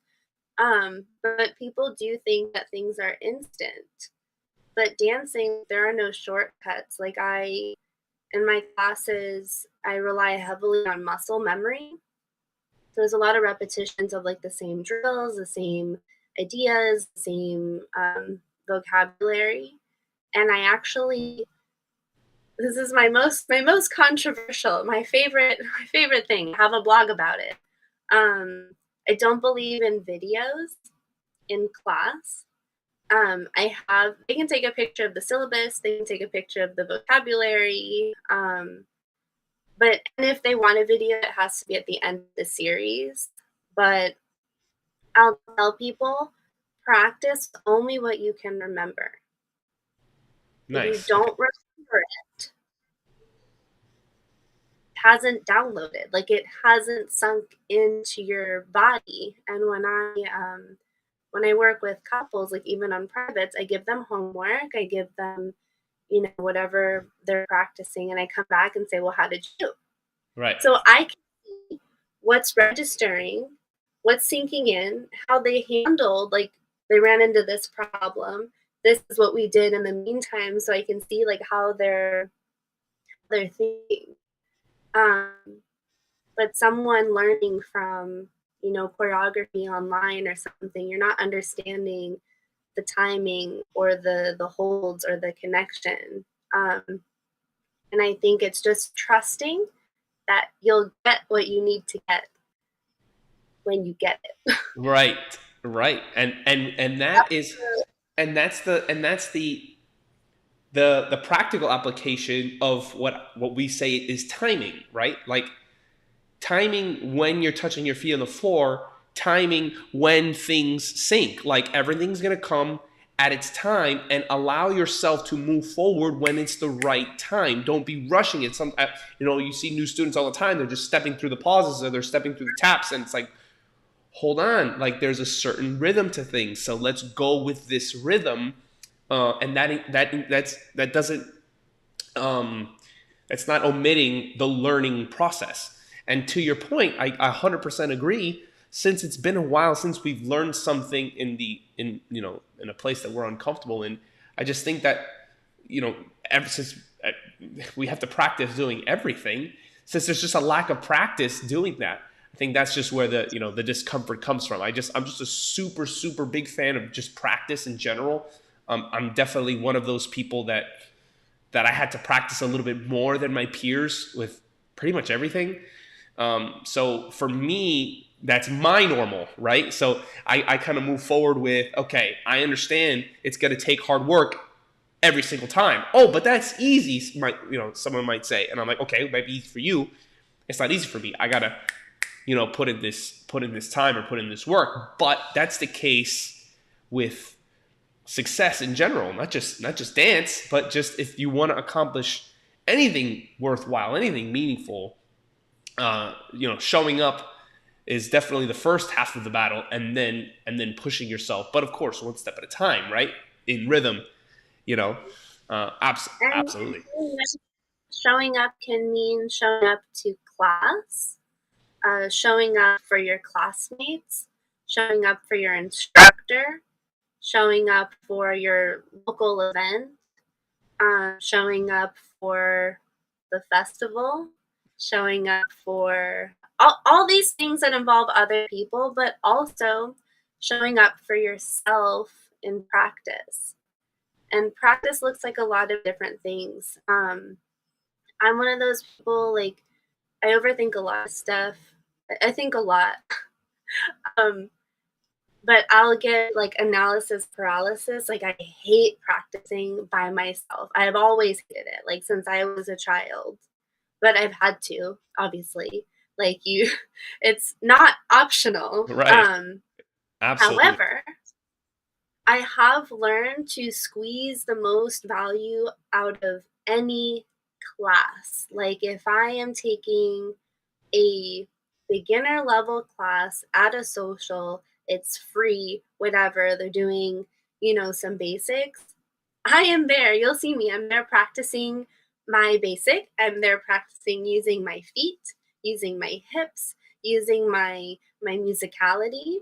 But people do think that things are instant, but dancing, there are no shortcuts. Like, in my classes, I rely heavily on muscle memory. So there's a lot of repetitions of, like, the same drills, the same ideas, the same, vocabulary, and I actually this is my most controversial, my favorite thing. I have a blog about it. I don't believe in videos in class. They can take a picture of the syllabus, they can take a picture of the vocabulary, and if they want a video, it has to be at the end of the series. But I'll tell people, practice only what you can remember. If you Nice. Okay. don't remember it, hasn't downloaded, like it hasn't sunk into your body. And when I work with couples, like even on privates, I give them homework, I give them, whatever they're practicing, and I come back and say, well, how did you do? Right. So I can see what's registering, what's sinking in, how they handled, like they ran into this problem. This is what we did in the meantime, so I can see like how they're thinking. Um, but someone learning from, choreography online or something, you're not understanding the timing or the holds or the connection. Um, and I think it's just trusting that you'll get what you need to get when you get it. Right. Right. And that is and that's the practical application of what we say is timing, right? Like timing when you're touching your feet on the floor, timing when things sync. Like everything's gonna come at its time, and allow yourself to move forward when it's the right time. Don't be rushing it. You see new students all the time. They're just stepping through the pauses, or they're stepping through the taps, and it's like, hold on. Like there's a certain rhythm to things. So let's go with this rhythm. And that doesn't it's not omitting the learning process. And to your point, I 100% agree. Since it's been a while since we've learned something in a place that we're uncomfortable in, I just think that ever since we have to practice doing everything, since there's just a lack of practice doing that, I think that's just where the discomfort comes from. I'm just a super super big fan of just practice in general. I'm definitely one of those people that I had to practice a little bit more than my peers with pretty much everything. So for me, that's my normal, right? So I kind of move forward with, okay, I understand it's going to take hard work every single time. Oh, but that's easy, someone might say. And I'm like, okay, it might be easy for you. It's not easy for me. I got to, put in this time or put in this work. But that's the case with success in general, not just dance, but just if you want to accomplish anything worthwhile, anything meaningful, showing up is definitely the first half of the battle, and then pushing yourself. But of course, one step at a time, right? In rhythm, you know, And absolutely, showing up can mean showing up to class, showing up for your classmates, showing up for your instructor, showing up for your local event, showing up for the festival, showing up for all these things that involve other people, but also showing up for yourself in practice. And practice looks like a lot of different things. I'm one of those people, like, I overthink a lot of stuff. I think a lot. Um, but I'll get like analysis paralysis. Like I hate practicing by myself. I've always hated it, like since I was a child. But I've had to, obviously. Like you it's not optional. Right. Absolutely. However, I have learned to squeeze the most value out of any class. Like if I am taking a beginner level class at a social, it's free, whatever. They're doing, some basics. I am there. You'll see me. I'm there practicing my basic. I'm there practicing using my feet, using my hips, using my musicality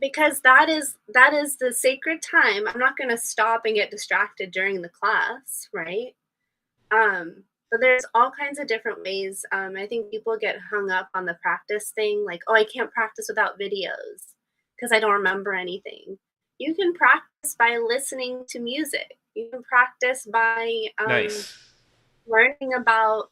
because that is the sacred time. I'm not going to stop and get distracted during the class, right? But there's all kinds of different ways. I think people get hung up on the practice thing, like, oh, I can't practice without videos because I don't remember anything. You can practice by listening to music. You can practice by Nice. learning about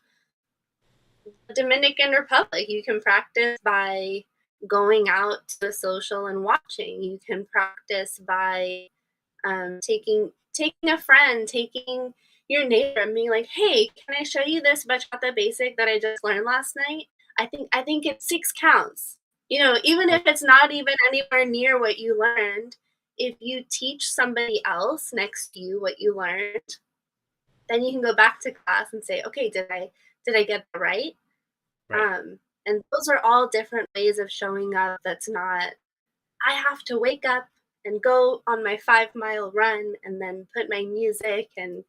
the Dominican Republic. You can practice by going out to a social and watching. You can practice by taking a friend, taking your neighbor, and being like, "Hey, can I show you this bachata basic that I just learned last night? I think it's 6 counts." Even if it's not even anywhere near what you learned, if you teach somebody else next to you what you learned, then you can go back to class and say, "Okay, did I get that right?" Right. And those are all different ways of showing up. That's not I have to wake up and go on my 5-mile run and then put my music and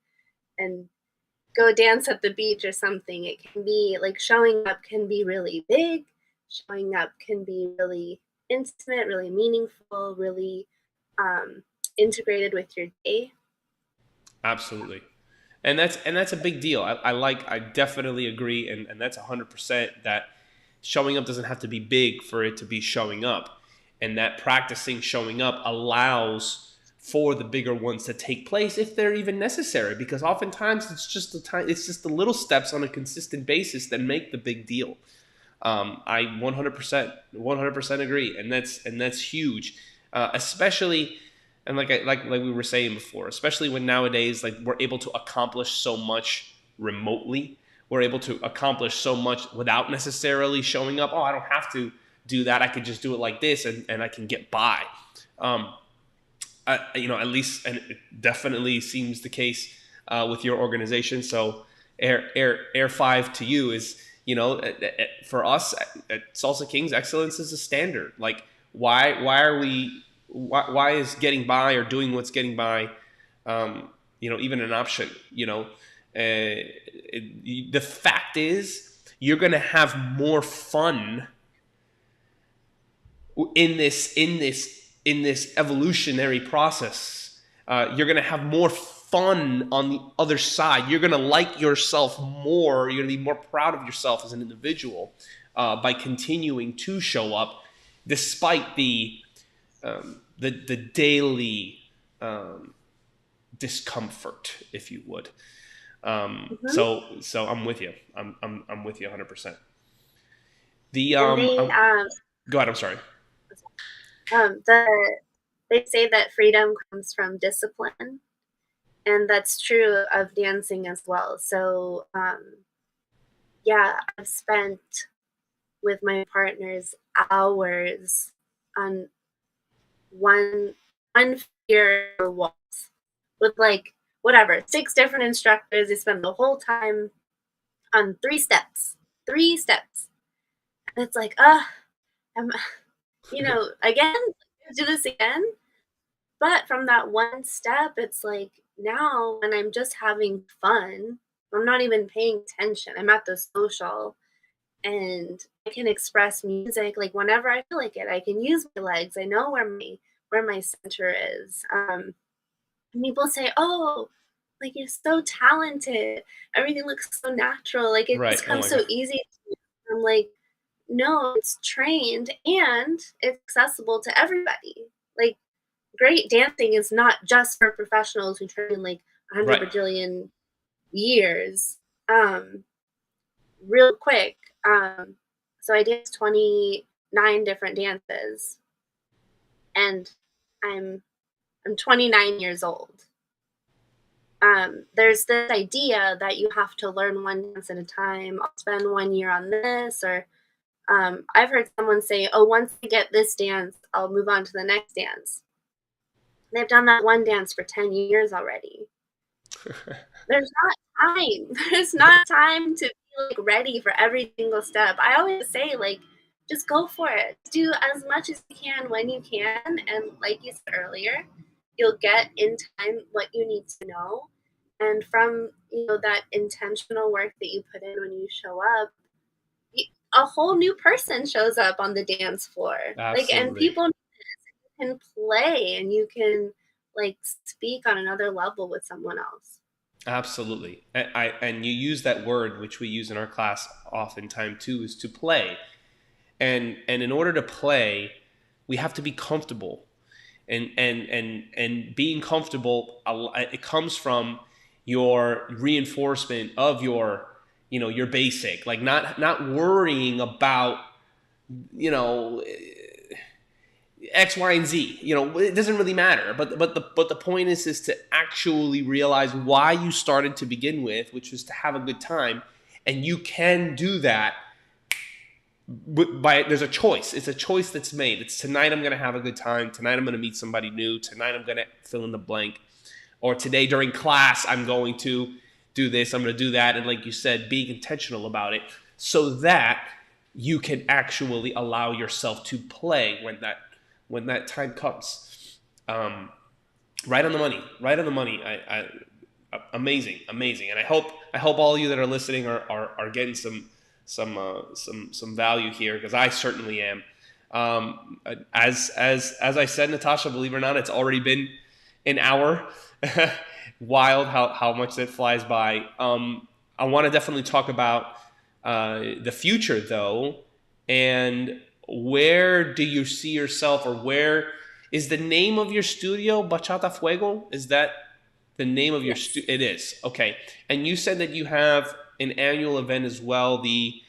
go dance at the beach or something. It can be like showing up can be really big. Showing up can be really intimate, really meaningful, really integrated with your day. Absolutely. And that's a big deal. I definitely agree, and that's 100% that showing up doesn't have to be big for it to be showing up, and that practicing showing up allows for the bigger ones to take place if they're even necessary. Because oftentimes it's just the little steps on a consistent basis that make the big deal. I 100% agree, and that's huge, especially and like we were saying before, especially when nowadays like we're able to accomplish so much remotely. We're able to accomplish so much without necessarily showing up. Oh, I don't have to do that. I could just do it like this, and I can get by. Um, at least, and it definitely seems the case with your organization. So, Air Five to you is, for us at Salsa Kings, excellence is a standard. Like, why are we? Why is getting by or doing what's getting by, even an option? The fact is, you're gonna have more fun in this evolutionary process. You're gonna have more fun on the other side. You're gonna like yourself more. You're gonna be more proud of yourself as an individual by continuing to show up, despite the daily discomfort, if you would. Mhm. So I'm with you. I'm with you 100%. The And they Go ahead. I'm sorry. the they say that freedom comes from discipline, and that's true of dancing as well. So yeah, I've spent with my partners hours on one one figure waltz with like whatever 6 different instructors. They spend the whole time on 3 steps, and it's like, am again, do this again. But from that one step, it's like now when I'm just having fun, I'm not even paying attention. I'm at the social and I can express music like whenever I feel like it. I can use my legs. I know where my center is. And people say, "Oh, like you're so talented. Everything looks so natural. Like it Right. just Oh comes my so god. easy to you." I'm like, "No, it's trained and it's accessible to everybody." Like great dancing is not just for professionals who train like 100 Right. bajillion years. Um, Real quick, so I danced 29 different dances. and I'm I'm 29 years old. There's this idea that you have to learn one dance at a time. I'll spend 1 year on this, or I've heard someone say, "Oh, once I get this dance, I'll move on to the next dance." They've done that one dance for 10 years already. There's not time. There's not time to be, like, ready for every single step. I always say, like, just go for it. Do as much as you can when you can, and like you said earlier, you'll get in time what you need to know, and from, that intentional work that you put in when you show up, y a whole new person shows up on the dance floor. Like, and Absolutely. people can play, and you can, like, speak on another level with someone else. Absolutely. And you use that word, which we use in our class oftentimes too, is to play. And in order to play, we have to be comfortable. And being comfortable, it comes from your reinforcement of your basic, like not worrying about you know X, Y, and Z. It doesn't really matter. But the point is to actually realize why you started to begin with, which was to have a good time, and you can do that. There's a choice. It's a choice that's made. It's tonight I'm going to have a good time. Tonight I'm going to meet somebody new. Tonight I'm going to fill in the blank. Or today during class I'm going to do this. I'm going to do that. And like you said, being intentional about it so that you can actually allow yourself to play when that time comes. Right on the money. Right on the money. Amazing, amazing. And I hope all of you that are listening are getting some value here, because I certainly am. As I said, Natasha, believe it or not, it's already been an hour. Wild how much that flies by. I want to definitely talk about the future though, and where do you see yourself, or where is the name of your studio Bachata Fuego? Is that the name of your Yes. It is. Okay. And you said that you have an annual event as well, the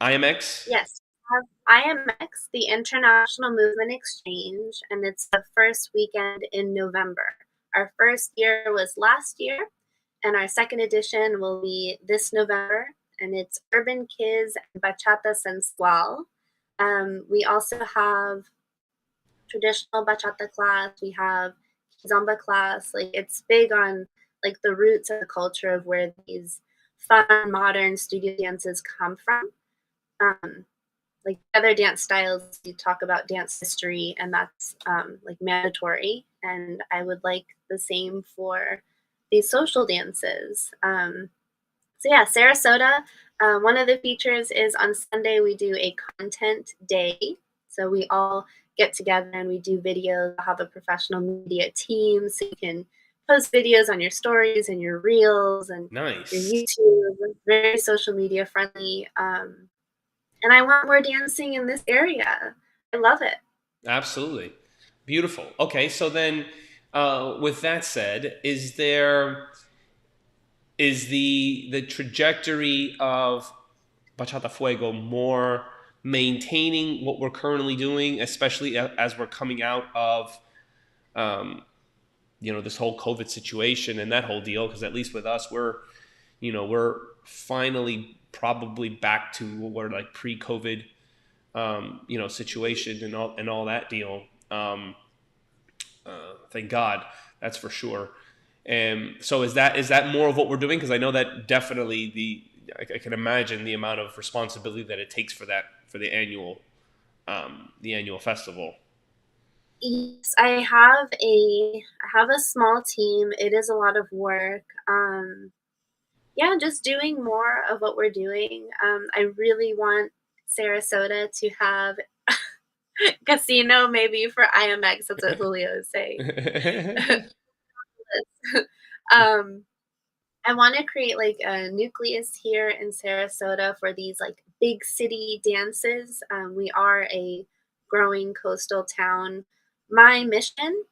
IMX. Yes. We have IMX, the International Movement Exchange, and it's the first weekend in November. Our first year was last year, and our second edition will be this November, and it's Urban Kids and Bachata Sensual. We also have traditional bachata class. We have kizomba class. Like, it's big on, like, the roots of the culture of where these fun modern studio dances come from. Um, like other dance styles, you talk about dance history, and that's like mandatory. And I would like the same for these social dances. So yeah, Sarasota. One of the features is on Sunday we do a content day. So we all get together and we do videos. I'll have a professional media team, so you can post videos on your stories and your reels and your Nice. YouTube. Very social media friendly. And I want more dancing in this area. I love it. Absolutely. Beautiful. Okay. So then, with that said, is the trajectory of Bachata Fuego more maintaining what we're currently doing, especially as we're coming out of um, this whole COVID situation and that whole deal? Because at least with us, we're finally probably back to what we're like pre-COVID, situation and all that deal. Thank God, that's for sure. And so is that more of what we're doing? Because I know that definitely I can imagine the amount of responsibility that it takes for the annual festival. Yes, I have a small team. It is a lot of work. Yeah, just doing more of what we're doing. I really want Sarasota to have casino maybe for IMX. That's what Julio is saying. um, I want to create like a nucleus here in Sarasota for these like big city dances. We are a growing coastal town. My mission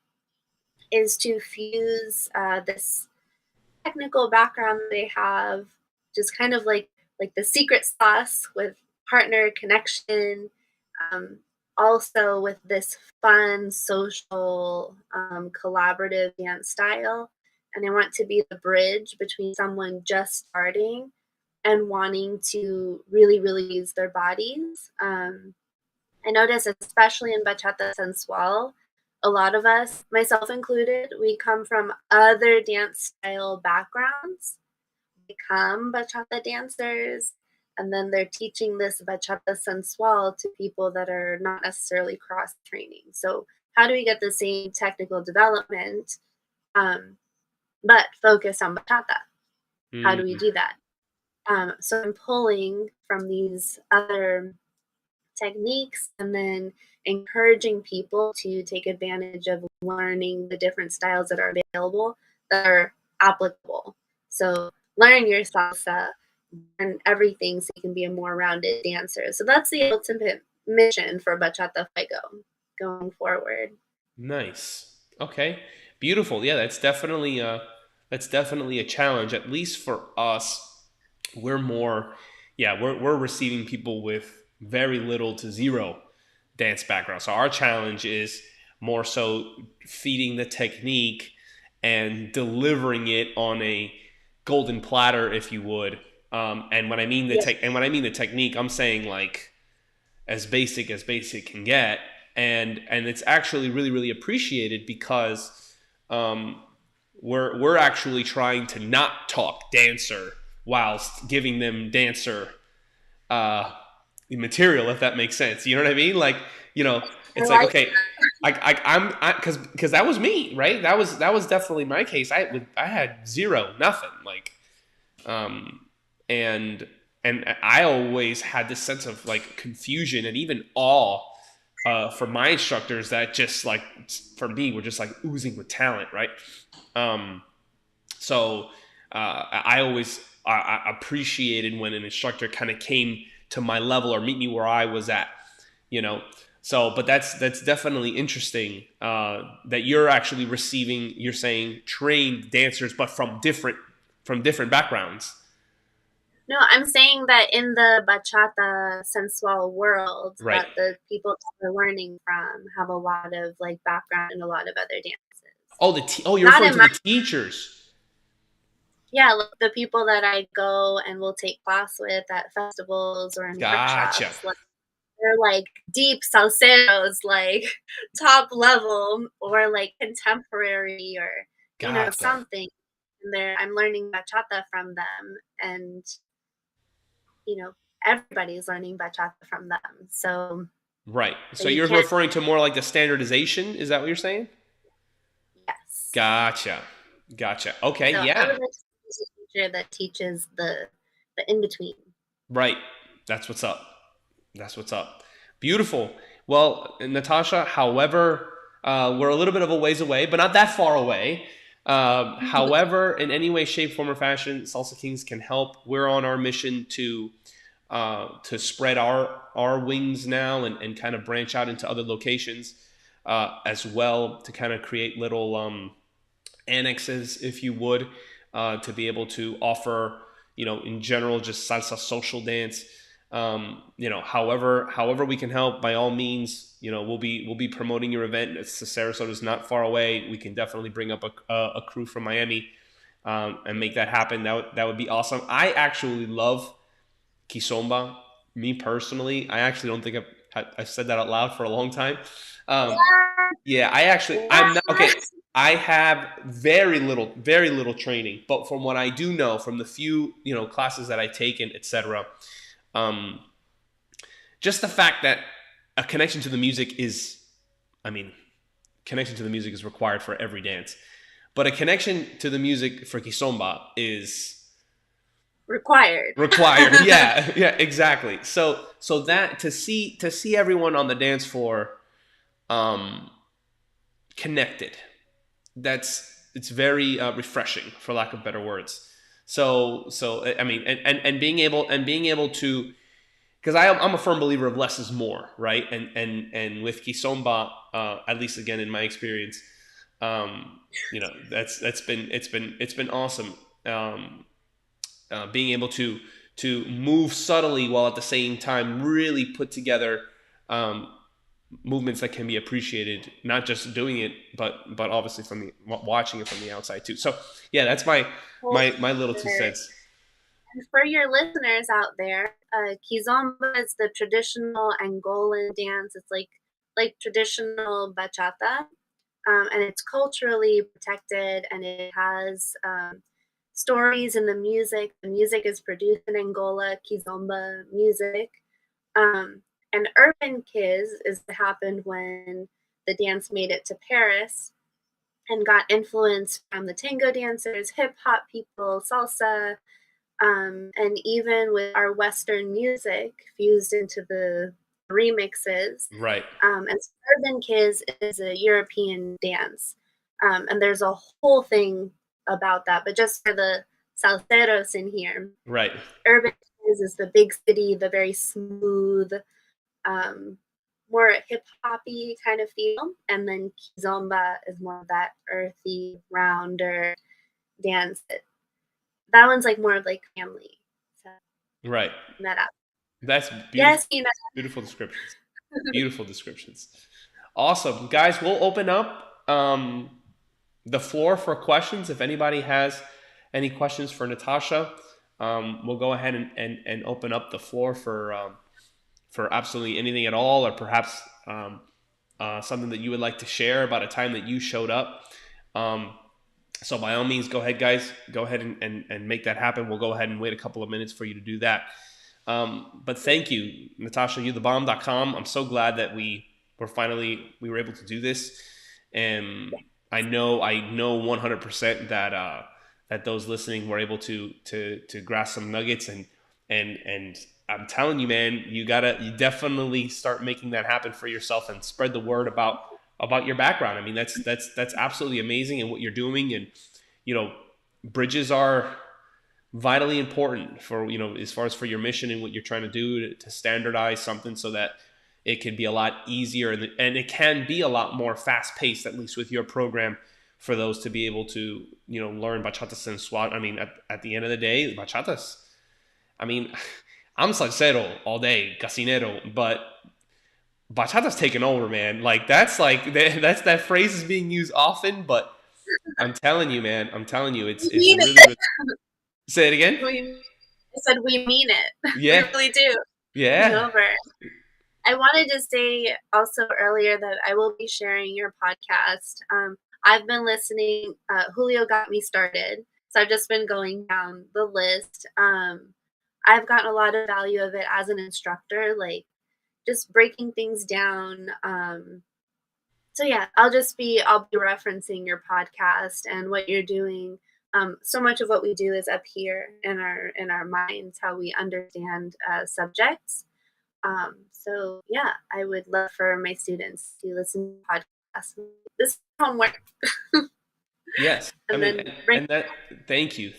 is to fuse this technical background they have, just kind of like the secret sauce with partner connection, um, also with this fun, social, collaborative dance style. And I want to be the bridge between someone just starting and wanting to really, really use their bodies. I notice, especially in bachata sensual, a lot of us, myself included, we come from other dance style backgrounds, become bachata dancers, and then they're teaching this bachata sensual to people that are not necessarily cross training. So, how do we get the same technical development, um, but focus on bachata? How do we Mm, do that? So, I'm pulling from these other techniques and then encouraging people to take advantage of learning the different styles that are available that are applicable. So learn your salsa and everything so you can be a more rounded dancer. So that's the ultimate mission for Bachata Fuego going forward. nice. Okay. Beautiful. Yeah, that's definitely a challenge. At least for us, we're more yeah, we're receiving people with very little to zero dance background. So our challenge is more so feeding the technique and delivering it on a golden platter, if you would. And when I mean Yes, the technique, I'm saying like as basic can get, and it's actually really really appreciated because um, we're actually trying to not talk dancer whilst giving them dancer uh, material, if that makes sense. You know what I mean? Like, I it's like like okay, because that was me, right? That was definitely my case. I had zero, nothing, like, um, and I always had this sense of like confusion and even awe for my instructors that just like for me were just like oozing with talent, right? Um, so I always I appreciated when an instructor kind of came to my level or meet me where I was at, you know. So, but that's definitely interesting that you're actually receiving. You're saying trained dancers, but from different backgrounds. no, I'm saying that in the bachata sensual world, Right. that the people that we're learning from have a lot of like background in a lot of other dances. Oh, you're Not referring in to my the teachers. Yeah, like the people that I go and will take class with at festivals or in Gotcha. workshops, like they're like deep salseros, like top level or like contemporary or Gotcha. something. And I'm learning bachata from them, and you know everybody's learning bachata from them. So Right. but So you you're can't. referring to more like the standardization. Is that what you're saying? Yes. Gotcha. Gotcha. Okay. So I Yeah. would like to be a teacher that teaches the in between. Right. That's what's up. That's what's up. Beautiful. Well, Natasha, however, we're a little bit of a ways away, but not that far away. However, in any way, shape, form, or fashion, Salsa Kings can help. We're on our mission to spread our wings now and kind of branch out into other locations as well to kind of create little annexes, if you would, to be able to offer, in general, just salsa social dance. However we can help, by all means, we'll be promoting your event. It's the Sarasota is not far away. We can definitely bring up a crew from Miami and make that happen. That would be awesome. I actually love Kizomba. Me personally, I actually don't think I've said that out loud for a long time. Um, yeah, I'm not okay. I have very little training, but from what I do know, from the few classes that I taken, etc., um, just the fact that a connection to the music is, I mean, connection to the music is required for every dance, but a connection to the music for kizomba is Required. required. Yeah, yeah, exactly. So that to see everyone on the dance floor, um, connected, it's very refreshing, for lack of better words. So I mean, and being able to, because I'm a firm believer of less is more, right? And with Kisomba, at least again in my experience, that's been awesome. Being able to move subtly while at the same time really put together, um, movements that can be appreciated, not just doing it, but obviously from the watching it from the outside too. So yeah, that's Well, my little two cents. and for your listeners out there, kizomba is the traditional Angolan dance. It's like traditional bachata, and it's culturally protected, and it has stories in the music. The music is produced in Angola, kizomba music. And urban kiz is what happened when the dance made it to Paris and got influence from the tango dancers, hip hop people, salsa, and even with our Western music fused into the remixes. Right, And so urban kiz is a European dance, and there's a whole thing about that. But just for the salseros in here, right, urban kiz is the big city, the very smooth, um, more hip hoppy kind of feel, and then kizomba is more of that earthy, rounder dance. That one's like more of like family. So right. that up. That's beautiful. Yes, Nina. Beautiful descriptions. Beautiful descriptions. Awesome, guys. We'll open up the floor for questions. If anybody has any questions for Natasha, we'll go ahead and open up the floor for absolutely anything at all, or perhaps something that you would like to share about a time that you showed up. Um, so by all means, go ahead, guys. Go ahead and make that happen. We'll go ahead and wait a couple of minutes for you to do that. But thank you, Natasha, youthebomb.com. I'm so glad that we were able to do this. And I know 100% that those listening were able to grasp some nuggets, and I'm telling you, man, you definitely start making that happen for yourself and spread the word about your background. I mean, that's absolutely amazing in what you're doing. And, bridges are vitally important for, as far as for your mission and what you're trying to do to standardize something so that it can be a lot easier, and it can be a lot more fast paced, at least with your program, for those to be able to, learn bachata sensual. I mean, at the end of the day, bachatas, I mean, I'm salsero all day, casinero, but bachata's taken over, man. That phrase is being used often, but I'm telling you, man, We it's mean really, it. really. Say it again. I said we mean it. We Yeah, really do. Taking yeah. over. I wanted to say also earlier that I will be sharing your podcast. I've been listening. Julio got me started, so I've just been going down the list. I've gotten a lot of value of it as an instructor, like just breaking things down. So yeah, I'll be referencing your podcast and what you're doing. So much of what we do is up here in our minds, how we understand subjects. So yeah, I would love for my students to listen to podcasts. This is homework, Yes, I and mean, then bring. and that. Thank you.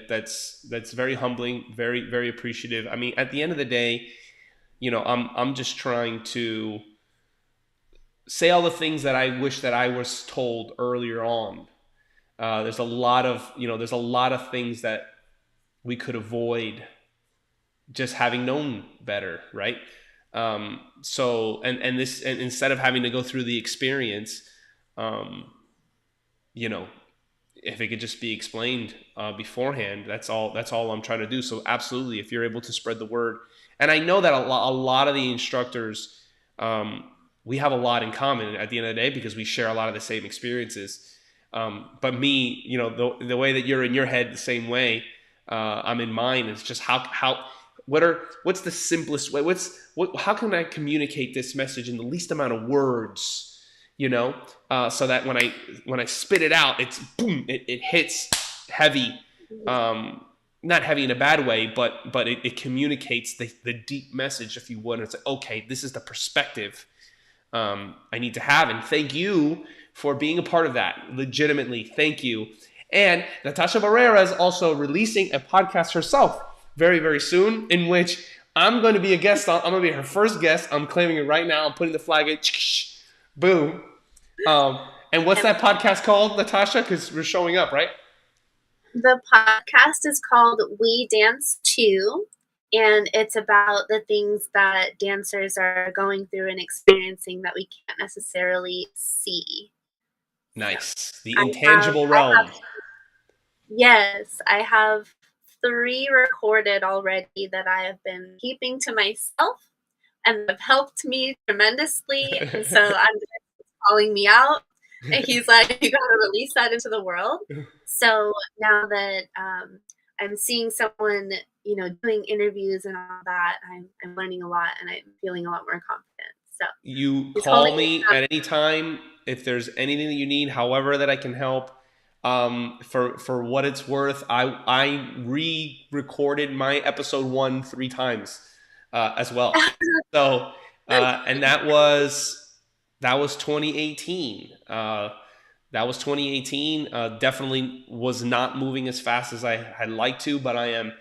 That's very humbling, very very appreciative. I mean, at the end of the day, I'm just trying to say all the things that I wish that I was told earlier on. There's a lot of things that we could avoid just having known better, right? So and instead of having to go through the experience, um, you know, if it could just be explained beforehand, that's all I'm trying to do. So absolutely, if you're able to spread the word, and I know that a lot of the instructors, we have a lot in common at the end of the day because we share a lot of the same experiences. But me, the way that you're in your head the same way, I'm in mine. Is just what's the simplest way? How can I communicate this message in the least amount of words? So that when I spit it out, it's boom, it hits heavy, not heavy in a bad way, but it communicates the deep message, if you would. And it's like, okay, this is the perspective I need to have, and thank you for being a part of that. Legitimately, thank you. And Natasha Barrera is also releasing a podcast herself very, very soon, in which I'm going to be a guest on. I'm going to be her first guest. I'm claiming it right now. I'm putting the flag in. Boom. And what's that podcast called, Natasha? Because we're showing up, right? The podcast is called We Dance Too, and it's about the things that dancers are going through and experiencing that we can't necessarily see. So Nice. The I have intangible I have realm. yes, I have 3 recorded already that I have been keeping to myself and have helped me tremendously, and so Andres is calling me out, and he's like, "You gotta release that into the world." So now that, I'm seeing someone, doing interviews and all that, I'm learning a lot, and I'm feeling a lot more confident. So You he's holding call me me at any time if there's anything that you need, however that I can help. For what it's worth, I re-recorded my episode 1 3 times as well. accountable. So and that was 2018. That was 2018. Definitely was not moving as fast as I had liked to, but I am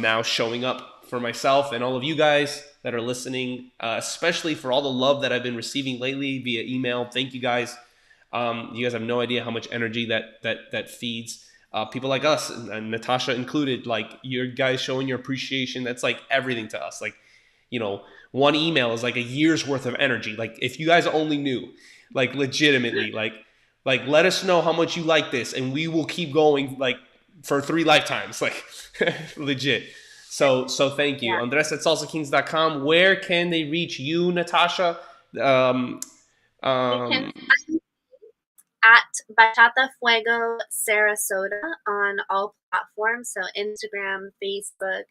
now showing up for myself and all of you guys that are listening, especially for all the love that I've been receiving lately via email. Thank you guys. You guys have no idea how much energy that feeds people like us, and Natasha included. Like, your guys showing your appreciation, that's like everything to us. Like, one email is like a year's worth of energy. Like, if you guys only knew, like, legitimately, like let us know how much you like this, and we will keep going, like, for 3 lifetimes, like, legit. So thank you. Yeah. Andres at salsakings.com. Where can they reach you, Natasha? Um, They can um, find at Bachata Fuego Sarasota on all platforms, so Instagram, Facebook,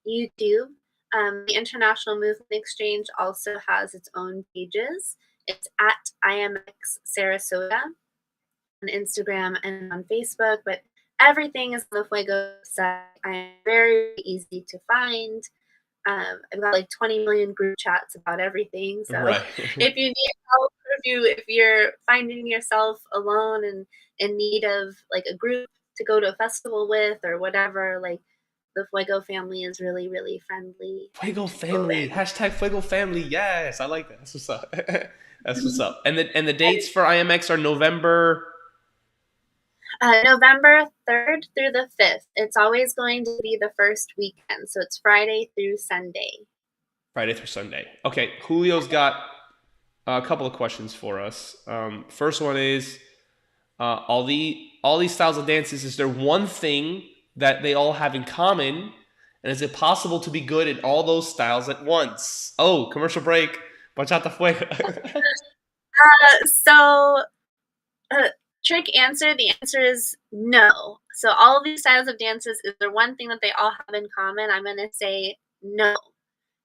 YouTube. The International Movement Exchange also has its own pages. It's at IMX Sarasota on Instagram and on Facebook, but everything is on the Fuego site. I'm very easy to find. I've got like 20 million group chats about everything. So right. if you need help, or if you're finding yourself alone and in need of like a group to go to a festival with or whatever, like the Fuego family is really, really friendly Fuego to go family. in. Hashtag Fuego family. Yes, I like that. That's what's up. That's what's up. And the dates for IMX are November. November 3rd through the 5th. It's always going to be the first weekend, so it's Friday through Sunday. Friday through Sunday. Okay, Julio's got a couple of questions for us. First one is, all these styles of dances. Is there one thing that they all have in common, and is it possible to be good at all those styles at once? Oh, commercial break. Bachata fuego. So Uh, trick answer. The answer is no. So all of these styles of dances, is there one thing that they all have in common? I'm gonna say no.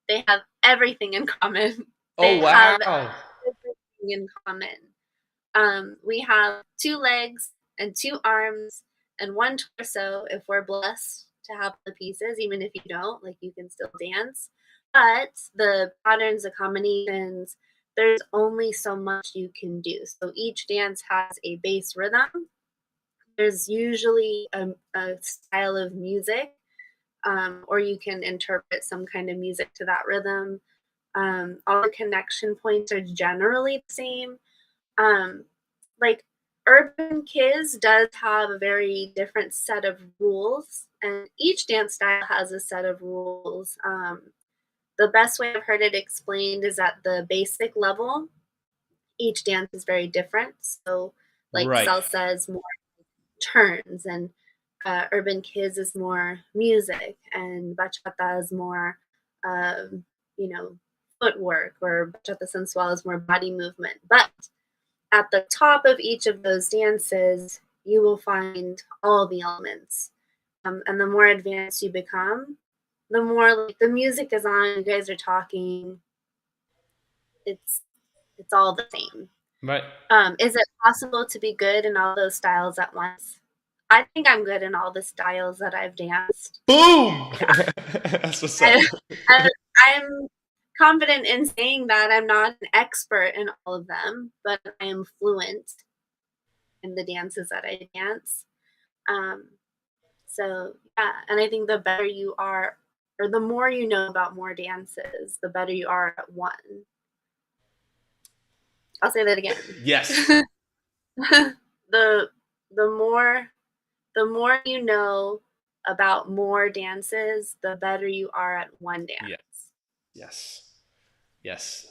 They have everything in common. Oh, They have wow. everything in common. We have 2 legs and 2 arms and 1 torso if we're blessed to have the pieces. Even if you don't, like, you can still dance. But the patterns, the combinations, there's only so much you can do. So each dance has a base rhythm. There's usually a style of music, or you can interpret some kind of music to that rhythm. All the connection points are generally the same. Um, like Urban Kids does have a very different set of rules, and each dance style has a set of rules. The best way I've heard it explained is at the basic level, each dance is very different. So, like Right. salsa is more turns, and Urban Kids is more music, and bachata is more, um, you know, footwork, or bachata sensual is more body movement. But at the top of each of those dances, you will find all the elements. And the more advanced you become, the more like the music is on, you guys are talking, it's it's all the same. Right. Is it possible to be good in all those styles at once? I think I'm good in all the styles that I've danced. Boom. Like That's what's up. I, I, I'm confident in saying that I'm not an expert in all of them, but I am fluent in the dances that I dance. Um, so yeah, and I think the better you are, or the more you know about more dances, the better you are at one. I'll say that again. Yes. the the more the more you know, about more dances, the better you are at one Yeah. dance. Yes. Yes.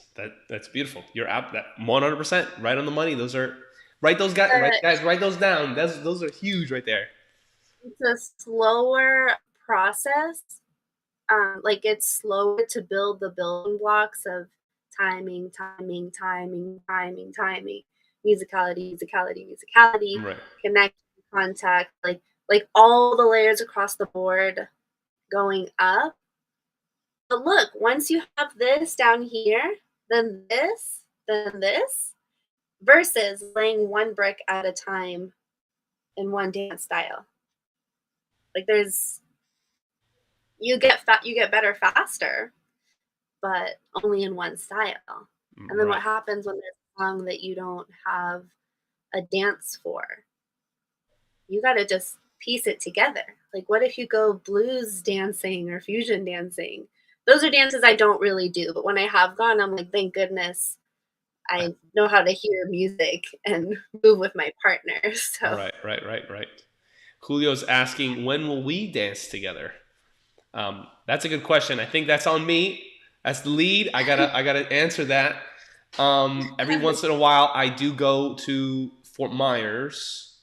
That's beautiful. You're out that 100% right on the money. Those are write those down. Those are huge right there. It's a slower process. Like it's slower to build the building blocks of timing, timing, timing, timing, timing, musicality, musicality, musicality, Right. connection, contact, like all the layers across the board going up. But look, once you have this down here, then this, versus laying one brick at a time in one dance style. Like there's you get better faster, but only in one style. And then Right. what happens when there's a song that you don't have a dance for? You got to just piece it together. Like what if you go blues dancing or fusion dancing? Those are dances I don't really do, but when I have gone, I'm like, thank goodness I know how to hear music and move with my partner. So Right. Julio's asking, when will we dance together? That's a good question. I think that's on me as the lead. I gotta answer that. Every once in a while, I do go to Fort Myers.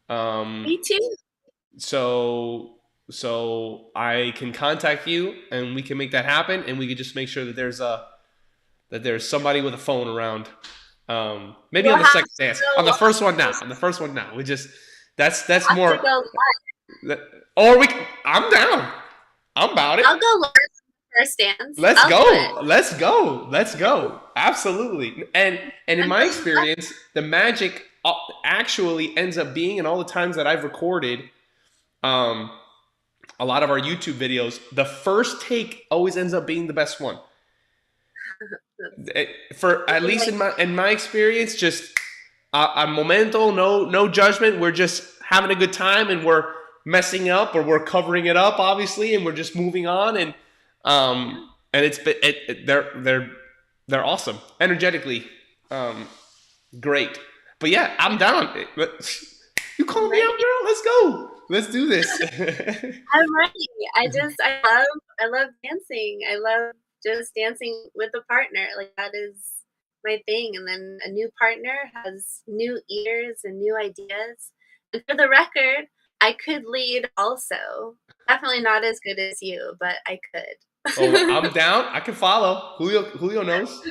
Um, me too. so so I can contact you, and we can make that happen, and we can just make sure that there's somebody with a phone around. Maybe We'll on the have second to dance. go. On the We'll have first one to now. go. On the first one now. We just We'll that's have to more. go live. That, or we. I'm down. I'm about it. I'll go live first dance. Let's I'll do it. go. Let's go. Let's go. Absolutely. And in my experience, the magic actually ends up being, in all the times that I've recorded, um, a lot of our YouTube videos, the first take always ends up being the best one. For at least Like, in my experience, just a momento, no judgment. We're just having a good time, and we're messing up, or we're covering it up, obviously, and we're just moving on. yeah, And they're awesome, energetically, um, great. But yeah, I'm down. You call I'm me ready. out, girl. Let's go. Let's do this. I'm ready. I love dancing. I love just dancing with a partner. Like that is my thing. And then a new partner has new ears and new ideas. And for the record, I could lead also. Definitely not as good as you, but I Oh, I'm could. down. I can follow. Julio knows.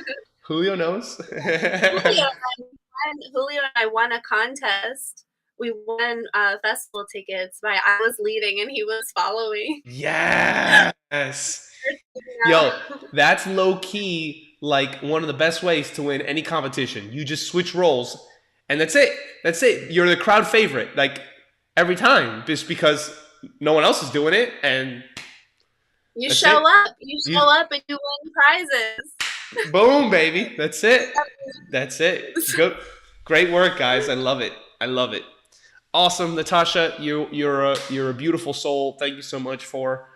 Julio knows. Julio Julio and I won a contest. We won festival tickets by I was leading and he was following. Yes. Yo, that's low key like one of the best ways to win any competition. You just switch roles, and that's it. That's it. You're the crowd favorite, like every time, just because no one else is doing it, and You that's it. show up. You You show up and you win prizes. boom, baby. That's it. That's it. Good, great work, guys. I love it. I love it. Awesome, Natasha. You're a beautiful soul. Thank you so much for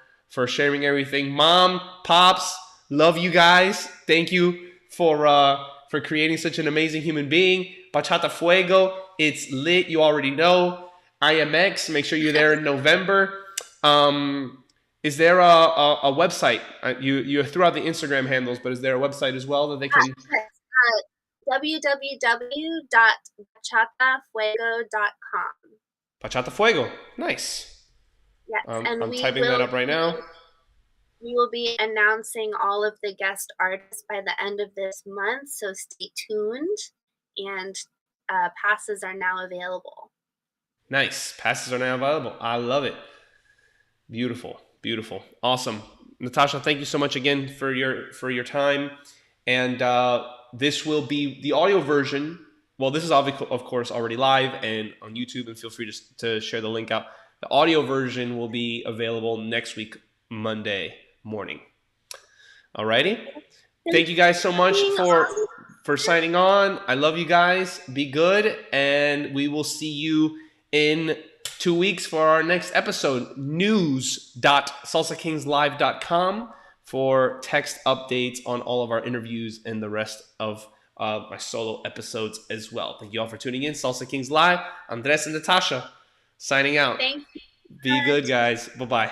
sharing everything. Mom, pops, love you guys. Thank you for creating such an amazing human being. Bachata Fuego, it's lit. You already know. IMX, make sure you're there in November. Is there a website? You threw out the Instagram handles, but is there a website as well that they can? www.bachatafuego.com. Bachata Fuego. Nice. Yes, and I'm typing that up right now. we will be announcing all of the guest artists by the end of this month, so stay tuned. And passes are now available. Nice. Passes are now available. I love it. Beautiful. Beautiful. Awesome. Natasha, thank you so much again for your time. And this will be the audio version. Well, this is of course already live and on YouTube, and feel free to share the link out. The audio version will be available next week, Monday morning. Alrighty. Thank you guys so much for signing on. I love you guys. Be good, and we will see you in 2 weeks for our next episode. news.salsakingslive.com for text updates on all of our interviews and the rest of my solo episodes as well. Thank you all for tuning in. Salsa Kings Live. Andres and Natasha signing out. Thank you. Be good, guys. Bye bye.